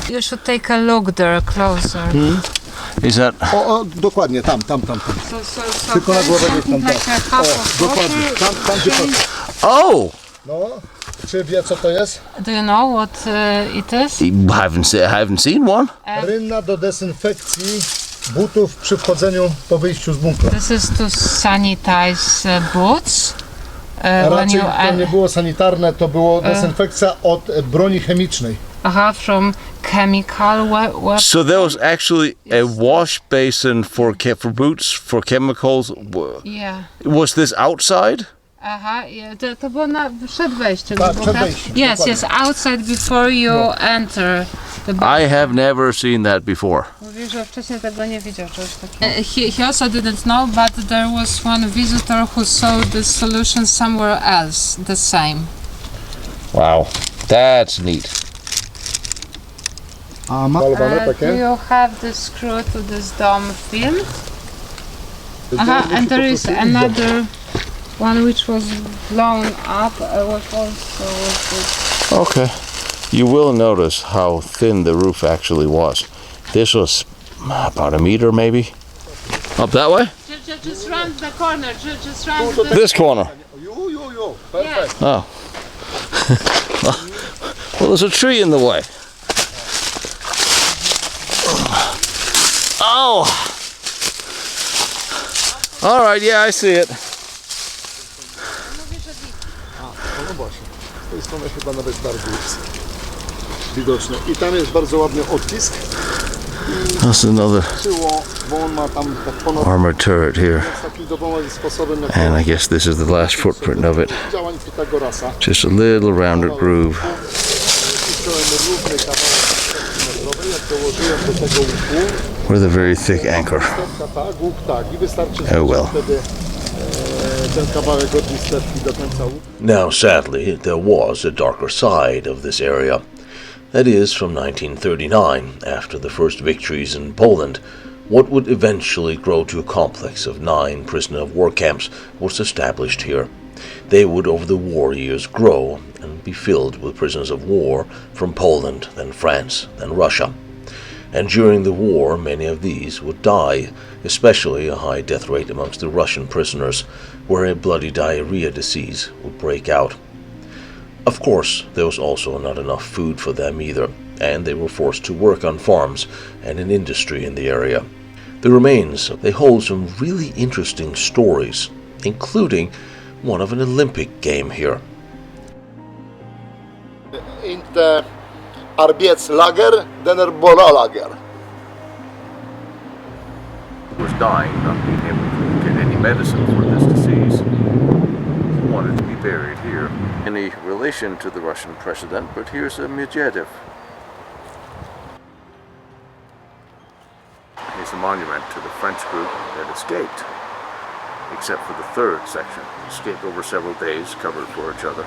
You should take a look there closer. Is that... O, dokładnie, tam. So Tylko na głowę niech tam like a half of dokładnie, tam gdzie patrzę. Oh! No, czy wie co to jest? Do you know what it is? I haven't seen one. Rynna do dezynfekcji butów przy wchodzeniu po wyjściu z bunkra. This is to sanitize boots. When Raczej you to nie było sanitarne, to było dezynfekcja od broni chemicznej. from chemical weapons. So there was actually a wash basin for boots, for chemicals. Yeah. Was this outside? Yeah, to było przed wejściem. Tak, przed wejściem, Yes, outside before you enter. I have never seen that before. Mówi, że wcześniej tego nie widział, czegoś takiego. He also didn't know, but there was one visitor who saw the solution somewhere else, the same. Wow, that's neat. A malowane Do takie? you have the screw to this dome filmed? And there is another one which was blown up with also with Okay. You will notice how thin the roof actually was. This was about a meter maybe. Up that way? Just round the corner, just round the... This corner. Jo, perfekt. Oh. Well, there's a tree in the way. Oh! All right, yeah, I see it. No właśnie, z tej strony chyba nawet bardziej jest widoczne. I tam jest bardzo ładny odcisk. That's another Bo on ma tam tak ponad armored turret here. takim dowolnym sposobem na And I guess this is the last footprint of it. działań Pitagorasa. Just a little rounded groove. Uciąłem równy kawałek centymetrowy, jak dołożyłem do tego łuku. With a very thick anchor. Tak, łuk tak. I wystarczy Oh well. wtedy ten kawałek od listewki do końca łuku. Now, sadly, there was a darker side of this area. That is, from 1939, after the first victories in Poland, what would eventually grow to a complex of 9 prisoner of war camps was established here. They would over the war years grow and be filled with prisoners of war from Poland, then France, then Russia. And during the war, many of these would die, especially a high death rate amongst the Russian prisoners, where a bloody diarrhea disease would break out. Of course, there was also not enough food for them either, and they were forced to work on farms and in industry in the area. The remains, they hold some really interesting stories, including one of an Olympic game here. In the Arbeitslager, der Bola-Lager. He was dying, not being able to get any medicine for this disease. He wanted to be buried here. Any relation to the Russian president, but here's a Medvedev. Here's a monument to the French group that escaped, except for the third section. Escaped over several days, covered for each other.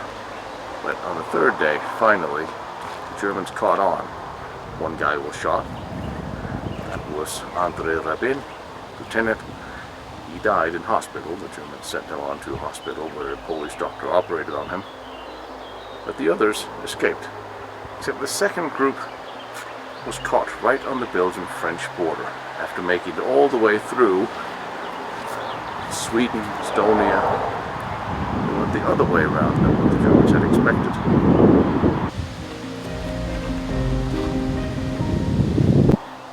But on the third day, finally, the Germans caught on. One guy was shot. That was Andrei Rabin, lieutenant. He died in hospital. The Germans sent him on to a hospital where a Polish doctor operated on him. But the others escaped. Except the second group was caught right on the Belgian-French border after making it all the way through Sweden, Estonia. They went the other way around than what the Germans had expected.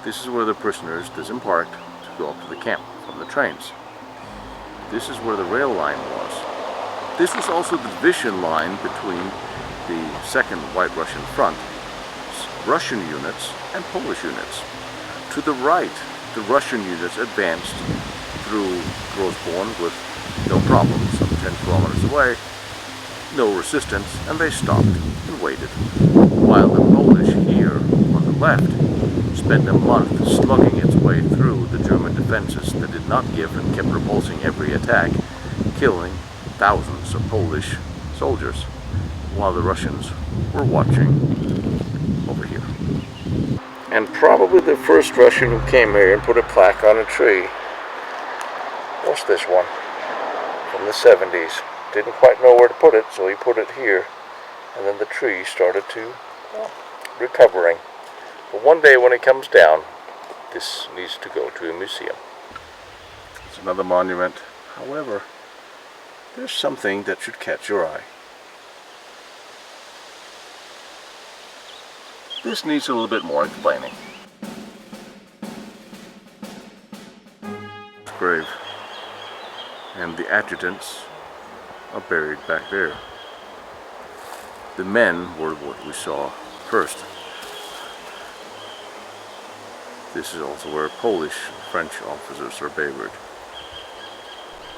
This is where the prisoners disembarked to go up to the camp from the trains. This is where the rail line was. This was also the division line between the Second White Russian Front, Russian units and Polish units. To the right, the Russian units advanced through Grossborn with no problems, some 10 kilometers away, no resistance, and they stopped and waited. While the Polish here on the left spent a month slugging its way through the German defenses that did not give and kept repulsing every attack, killing thousands of Polish soldiers, while the Russians were watching over here. And probably the first Russian who came here and put a plaque on a tree was this one from the 70s. Didn't quite know where to put it, so he put it here, and then the tree started to recovering. But one day when it comes down, this needs to go to a museum. It's another monument. However, there's something that should catch your eye. This needs a little bit more explaining. Grave. And the adjutants are buried back there. The men were what we saw first. This is also where Polish and French officers are buried.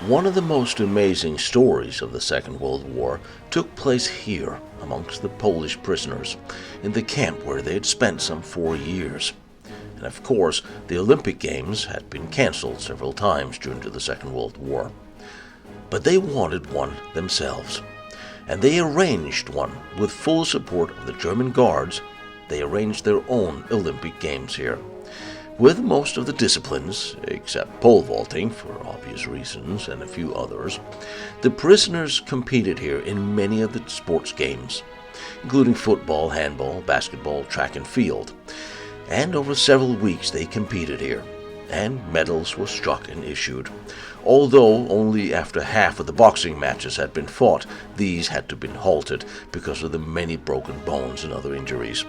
One of the most amazing stories of the Second World War took place here amongst the Polish prisoners in the camp where they had spent some 4 years. And of course, the Olympic Games had been cancelled several times during the Second World War. But they wanted one themselves, and they arranged one with full support of the German Guards. They arranged their own Olympic Games here, with most of the disciplines, except pole vaulting for obvious reasons and a few others. The prisoners competed here in many of the sports games, including football, handball, basketball, track and field. And over several weeks they competed here, and medals were struck and issued. Although only after half of the boxing matches had been fought, these had to be halted because of the many broken bones and other injuries.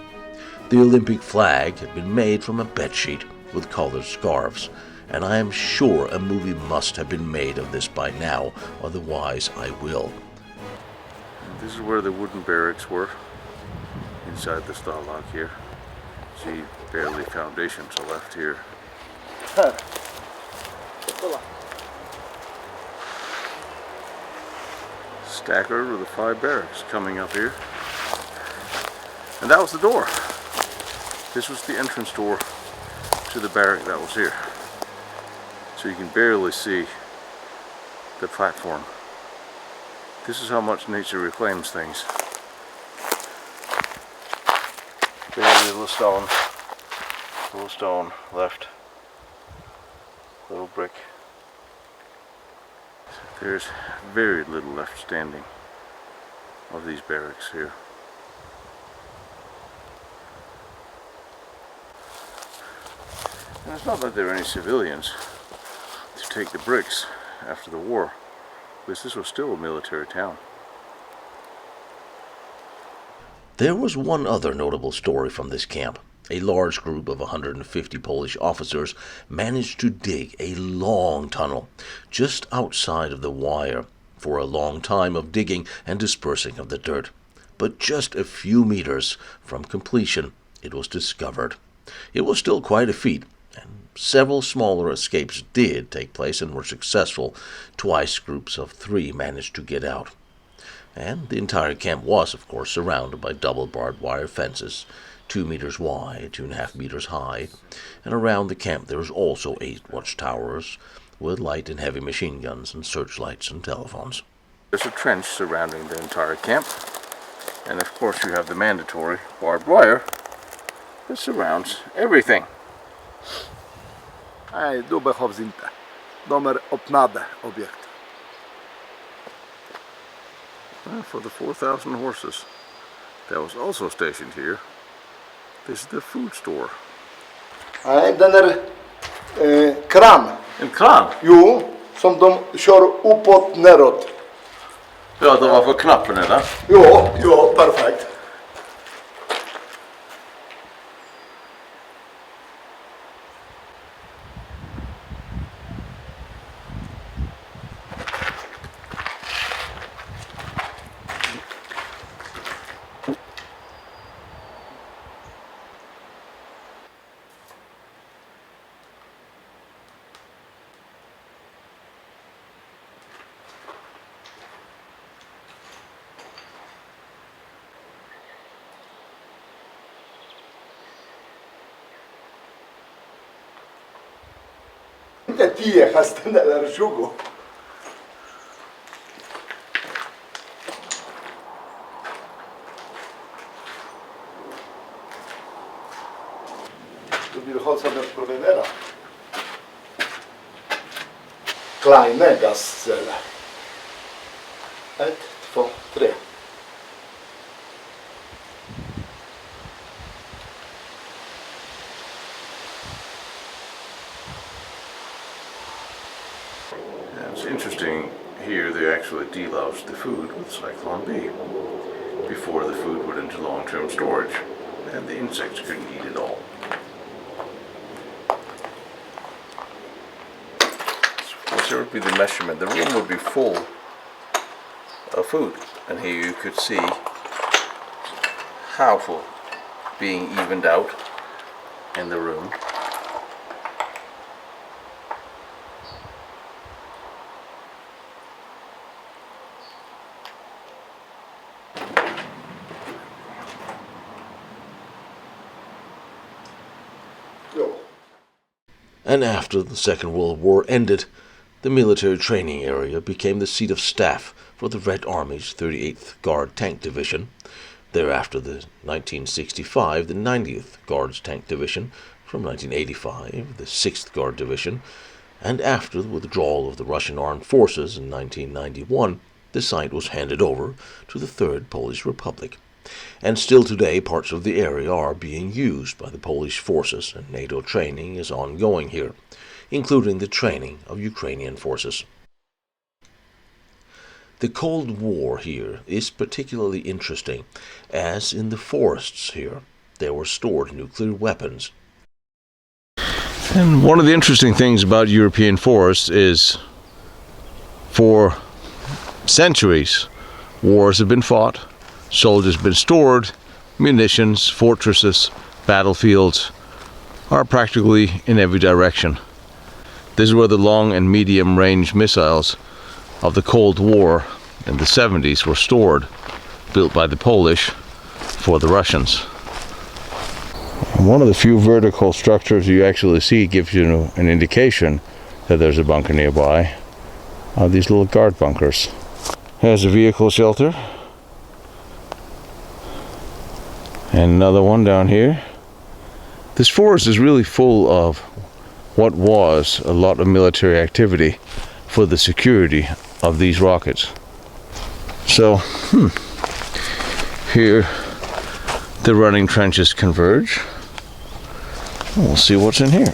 The Olympic flag had been made from a bedsheet with colored scarves, and I am sure a movie must have been made of this by now, otherwise I will. This is where the wooden barracks were, inside the Stalag here. See, barely foundations are left here. Staggered with the 5 barracks coming up here. And that was the door. This was the entrance door to the barrack that was here. So you can barely see the platform. This is how much nature reclaims things. Barely a little stone left. Little brick. There's very little left standing of these barracks here. And it's not that there were any civilians to take the bricks after the war, because this was still a military town. There was one other notable story from this camp. A large group of 150 Polish officers managed to dig a long tunnel just outside of the wire for a long time of digging and dispersing of the dirt. But just a few meters from completion, it was discovered. It was still quite a feat, and several smaller escapes did take place and were successful. Twice groups of 3 managed to get out. And the entire camp was, of course, surrounded by double barbed wire fences, 2 meters wide, 2.5 meters high, and around the camp there was also 8 watchtowers with light and heavy machine guns and searchlights and telephones. There's a trench surrounding the entire camp, and of course you have the mandatory barbed wire that surrounds everything. Nej, då behövs inte. De är öppnade objekt. For the 4,000 horses that was also stationed here, this is the food store. Nej, den är kran. En kran? Jo, som de kör uppåt, neråt. Ja, det var för knappen eller? Jo, perfekt. Inte 10 hästen eller 20. Du vill ha som en promenera. Kleine Gaszelle. 1, 2, 3. It's interesting, here they actually deloused the food with Cyclone B before the food went into long-term storage, and the insects couldn't eat it all. So here would be the measurement. The room would be full of food, and here you could see how full, being evened out in the room. And after the Second World War ended, the military training area became the seat of staff for the Red Army's 38th Guard Tank Division. Thereafter, the 1965, the 90th Guards Tank Division. From 1985, the 6th Guard Division. And after the withdrawal of the Russian Armed Forces in 1991, the site was handed over to the Third Polish Republic. And still today, parts of the area are being used by the Polish forces, and NATO training is ongoing here, including the training of Ukrainian forces. The Cold War here is particularly interesting, as in the forests here there were stored nuclear weapons. And one of the interesting things about European forests is, for centuries, wars have been fought, soldiers have been stored, munitions, fortresses, battlefields are practically in every direction. This is where the long and medium range missiles of the Cold War in the 70s were stored, built by the Polish for the Russians. One of the few vertical structures you actually see gives you an indication that there's a bunker nearby. These little guard bunkers. Here's a vehicle shelter. And another one down here. This forest is really full of what was a lot of military activity for the security of these rockets. So, here the running trenches converge. We'll see what's in here.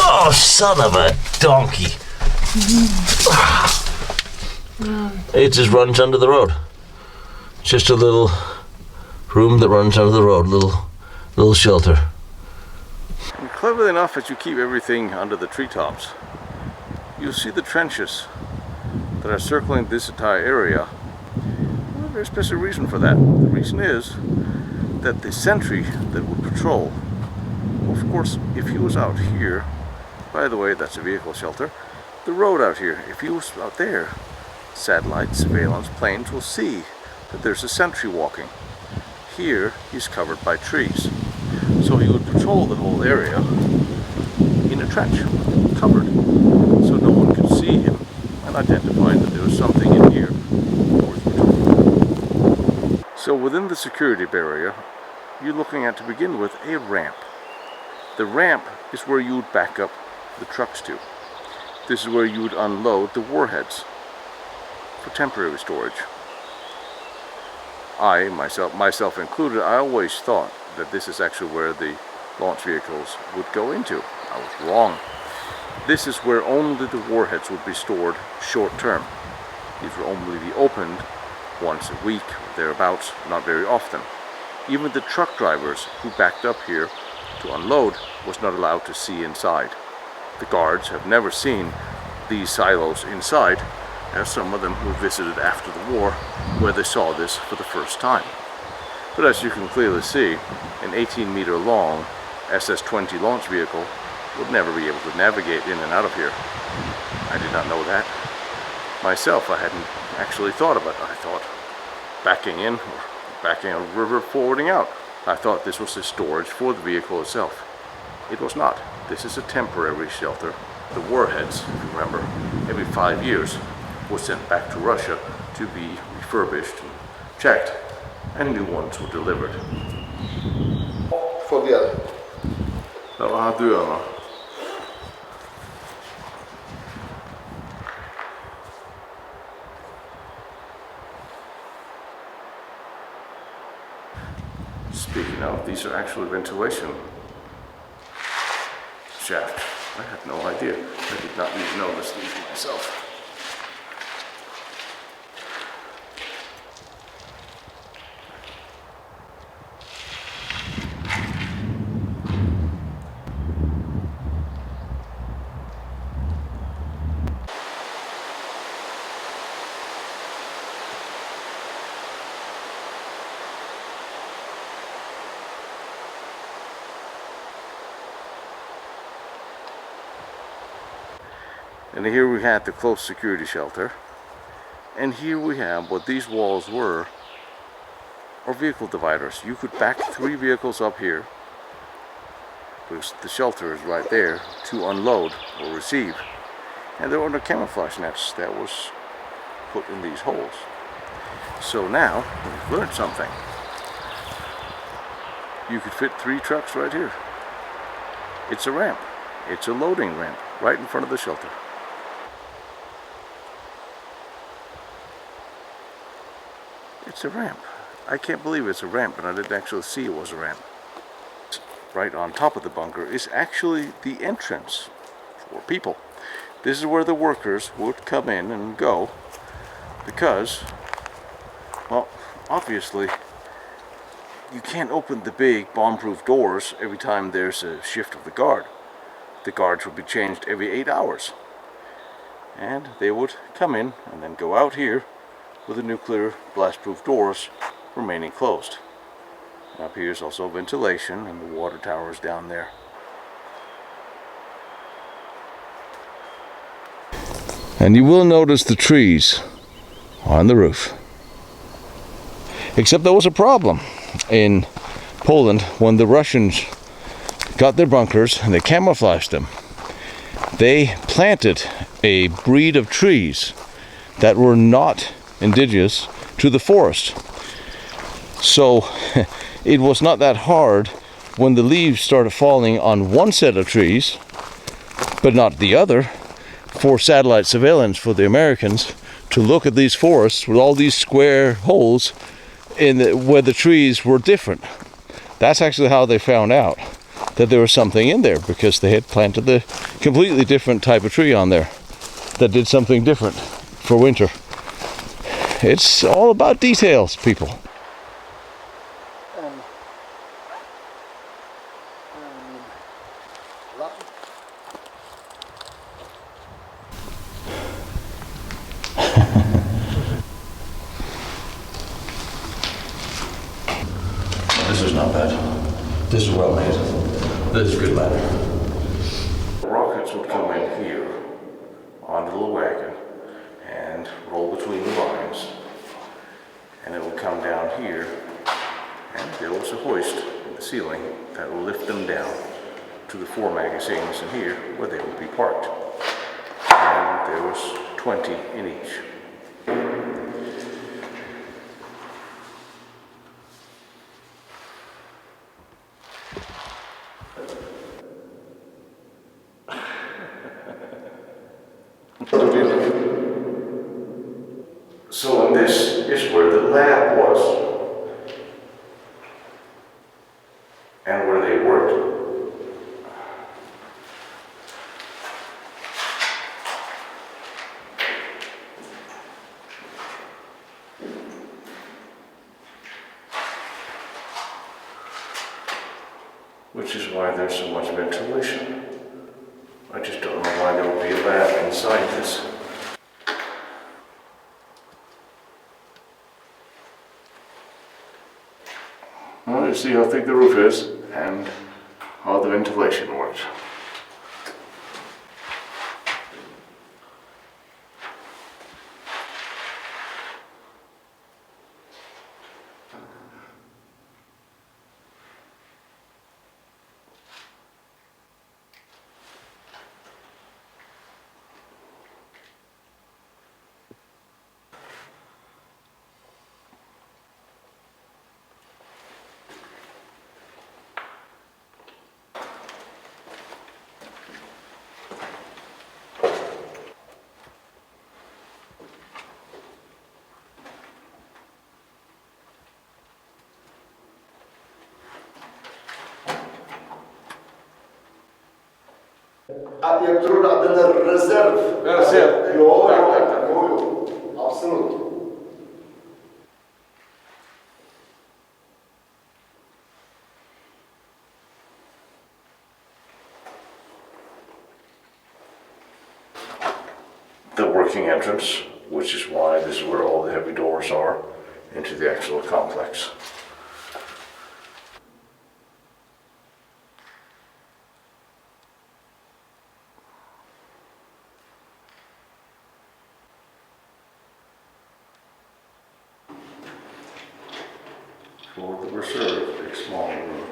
Oh, son of a donkey! It just runs under the road. Just a little room that runs under the road, little shelter. And cleverly enough, as you keep everything under the treetops, you'll see the trenches that are circling this entire area. Well, a very special reason for that. The reason is that the sentry that would patrol, of course, if he was out here, by the way, that's a vehicle shelter, the road out here, if he was out there, satellite surveillance planes will see that there's a sentry walking. Here, he's covered by trees. So he would patrol the whole area in a trench, covered, so no one could see him and identify that there was something in here worth patrolling. So within the security barrier, you're looking at, to begin with, a ramp. The ramp is where you would back up the trucks to. This is where you would unload the warheads for temporary storage. I, myself included, I always thought that this is actually where the launch vehicles would go into. I was wrong. This is where only the warheads would be stored short term. These will only be opened once a week or thereabouts, not very often. Even the truck drivers who backed up here to unload was not allowed to see inside. The guards have never seen these silos inside, as some of them who visited after the war, where they saw this for the first time. But as you can clearly see, an 18-meter long SS-20 launch vehicle would never be able to navigate in and out of here. I did not know that. Myself, I hadn't actually thought of it. I thought backing in, or backing a river, forwarding out. I thought this was the storage for the vehicle itself. It was not. This is a temporary shelter. The warheads, if you remember, every 5 years were sent back to Russia to be refurbished and checked, and new ones were delivered. Forget. Speaking of, these are actually ventilation shafts. I had no idea. I did not even notice these myself. And here we had the close security shelter, and here we have what these walls were, or vehicle dividers. You could back 3 vehicles up here, because the shelter is right there, to unload or receive. And there were no camouflage nets that was put in these holes. So now, we've learned something. You could fit 3 trucks right here. It's a ramp. It's a loading ramp right in front of the shelter. It's a ramp. I can't believe it's a ramp, and I didn't actually see it was a ramp. Right on top of the bunker is actually the entrance for people. This is where the workers would come in and go, because, well, obviously, you can't open the big bomb-proof doors every time there's a shift of the guard. The guards would be changed every 8 hours. And they would come in and then go out here with the nuclear blast-proof doors remaining closed. And up here is also ventilation and the water towers down there. And you will notice the trees on the roof. Except there was a problem in Poland when the Russians got their bunkers and they camouflaged them. They planted a breed of trees that were not indigenous to the forest. So it was not that hard when the leaves started falling on one set of trees, but not the other, for satellite surveillance for the Americans to look at these forests with all these square holes where the trees were different. That's actually how they found out that there was something in there, because they had planted a completely different type of tree on there that did something different for winter. It's all about details, people. This is not bad. This is well made. This is a good ladder. Rockets would come in here on the little wagon and roll between the lines, and it will come down here, and there was a hoist in the ceiling that will lift them down to the 4 magazines in here where they will be parked. And there was 20 in each. and where they worked. Which is why there's so much ventilation. I just don't know why there would be a lab inside this. Well, you see how thick the roof is and how the ventilation works. A jak druga, ten rezerw. Rezerw. Jo, Tak. absolutnie. The working entrance, which is why this is where all the heavy doors are into the actual complex. For the reserve, a small room.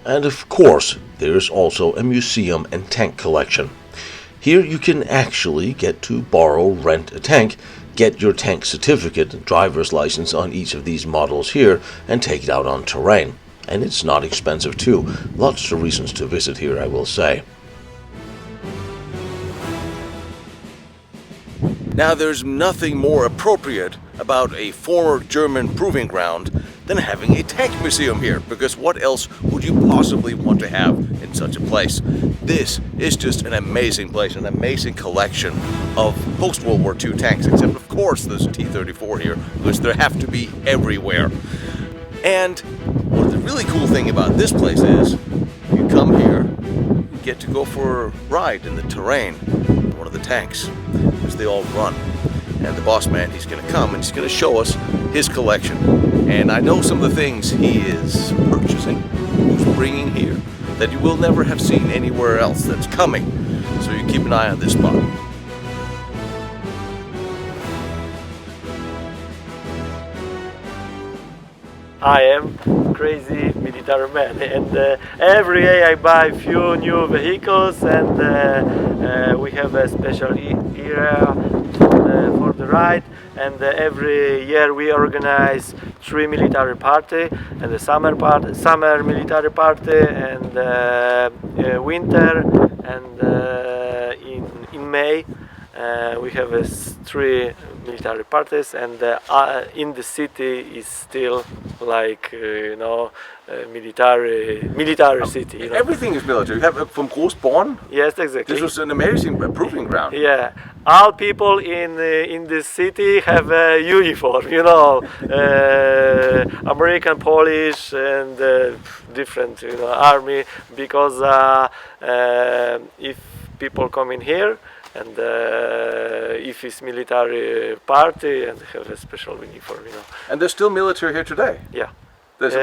And of course, there's also a museum and tank collection. Here you can actually get to borrow, rent a tank, get your tank certificate and driver's license on each of these models here, and take it out on terrain. And it's not expensive too. Lots of reasons to visit here, I will say. Now, there's nothing more appropriate about a former German proving ground than having a tank museum here, because what else would you possibly want to have in such a place? This is just an amazing place, an amazing collection of post-World War II tanks, except of course there's a T-34 here, which there have to be everywhere. And what the really cool thing about this place is, you come here, you get to go for a ride in the terrain, one of the tanks, because they all run. And the boss man, he's going to come and he's going to show us his collection. And I know some of the things he is purchasing, he's bringing here, that you will never have seen anywhere else that's coming. So you keep an eye on this spot. I am crazy military man, and every day I buy few new vehicles, and we have a special area for the ride, and every year we organize 3 military party, and the summer military party, and winter, and in May we have 3 military parties, and in the city is still like military city. You know? Everything is military. You have from Großborn. Yes, exactly. This was an amazing proving ground. Yeah, all people in this city have a uniform. American, Polish, and different army, because if people come in here, and if it's military party, and have a special uniform, And there's still military here today. Yeah. There's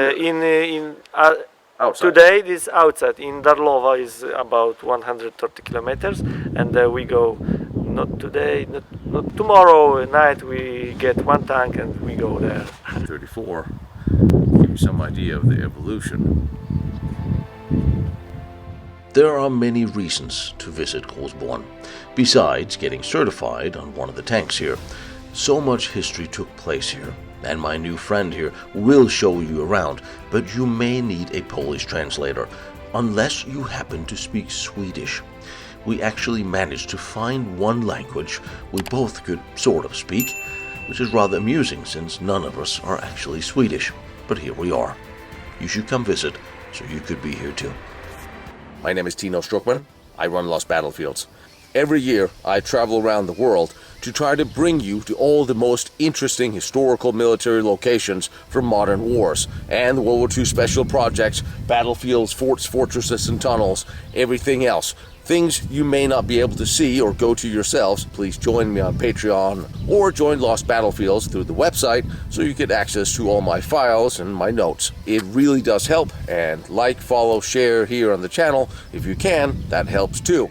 outside. Today this outside in Darlowa is about 130 kilometers, and we go not today, not tomorrow night. We get one tank and we go there. 34. Give you some idea of the evolution. There are many reasons to visit Großborn, besides getting certified on one of the tanks here. So much history took place here, and my new friend here will show you around, but you may need a Polish translator, unless you happen to speak Swedish. We actually managed to find one language we both could sort of speak, which is rather amusing since none of us are actually Swedish. But here we are. You should come visit, so you could be here too. My name is Tino Struckmann. I run Lost Battlefields. Every year, I travel around the world to try to bring you to all the most interesting historical military locations for modern wars and the World War II special projects, battlefields, forts, fortresses, and tunnels, everything else. Things you may not be able to see or go to yourselves. Please join me on Patreon or join Lost Battlefields through the website so you get access to all my files and my notes. It really does help, and like, follow, share here on the channel if you can. That helps too.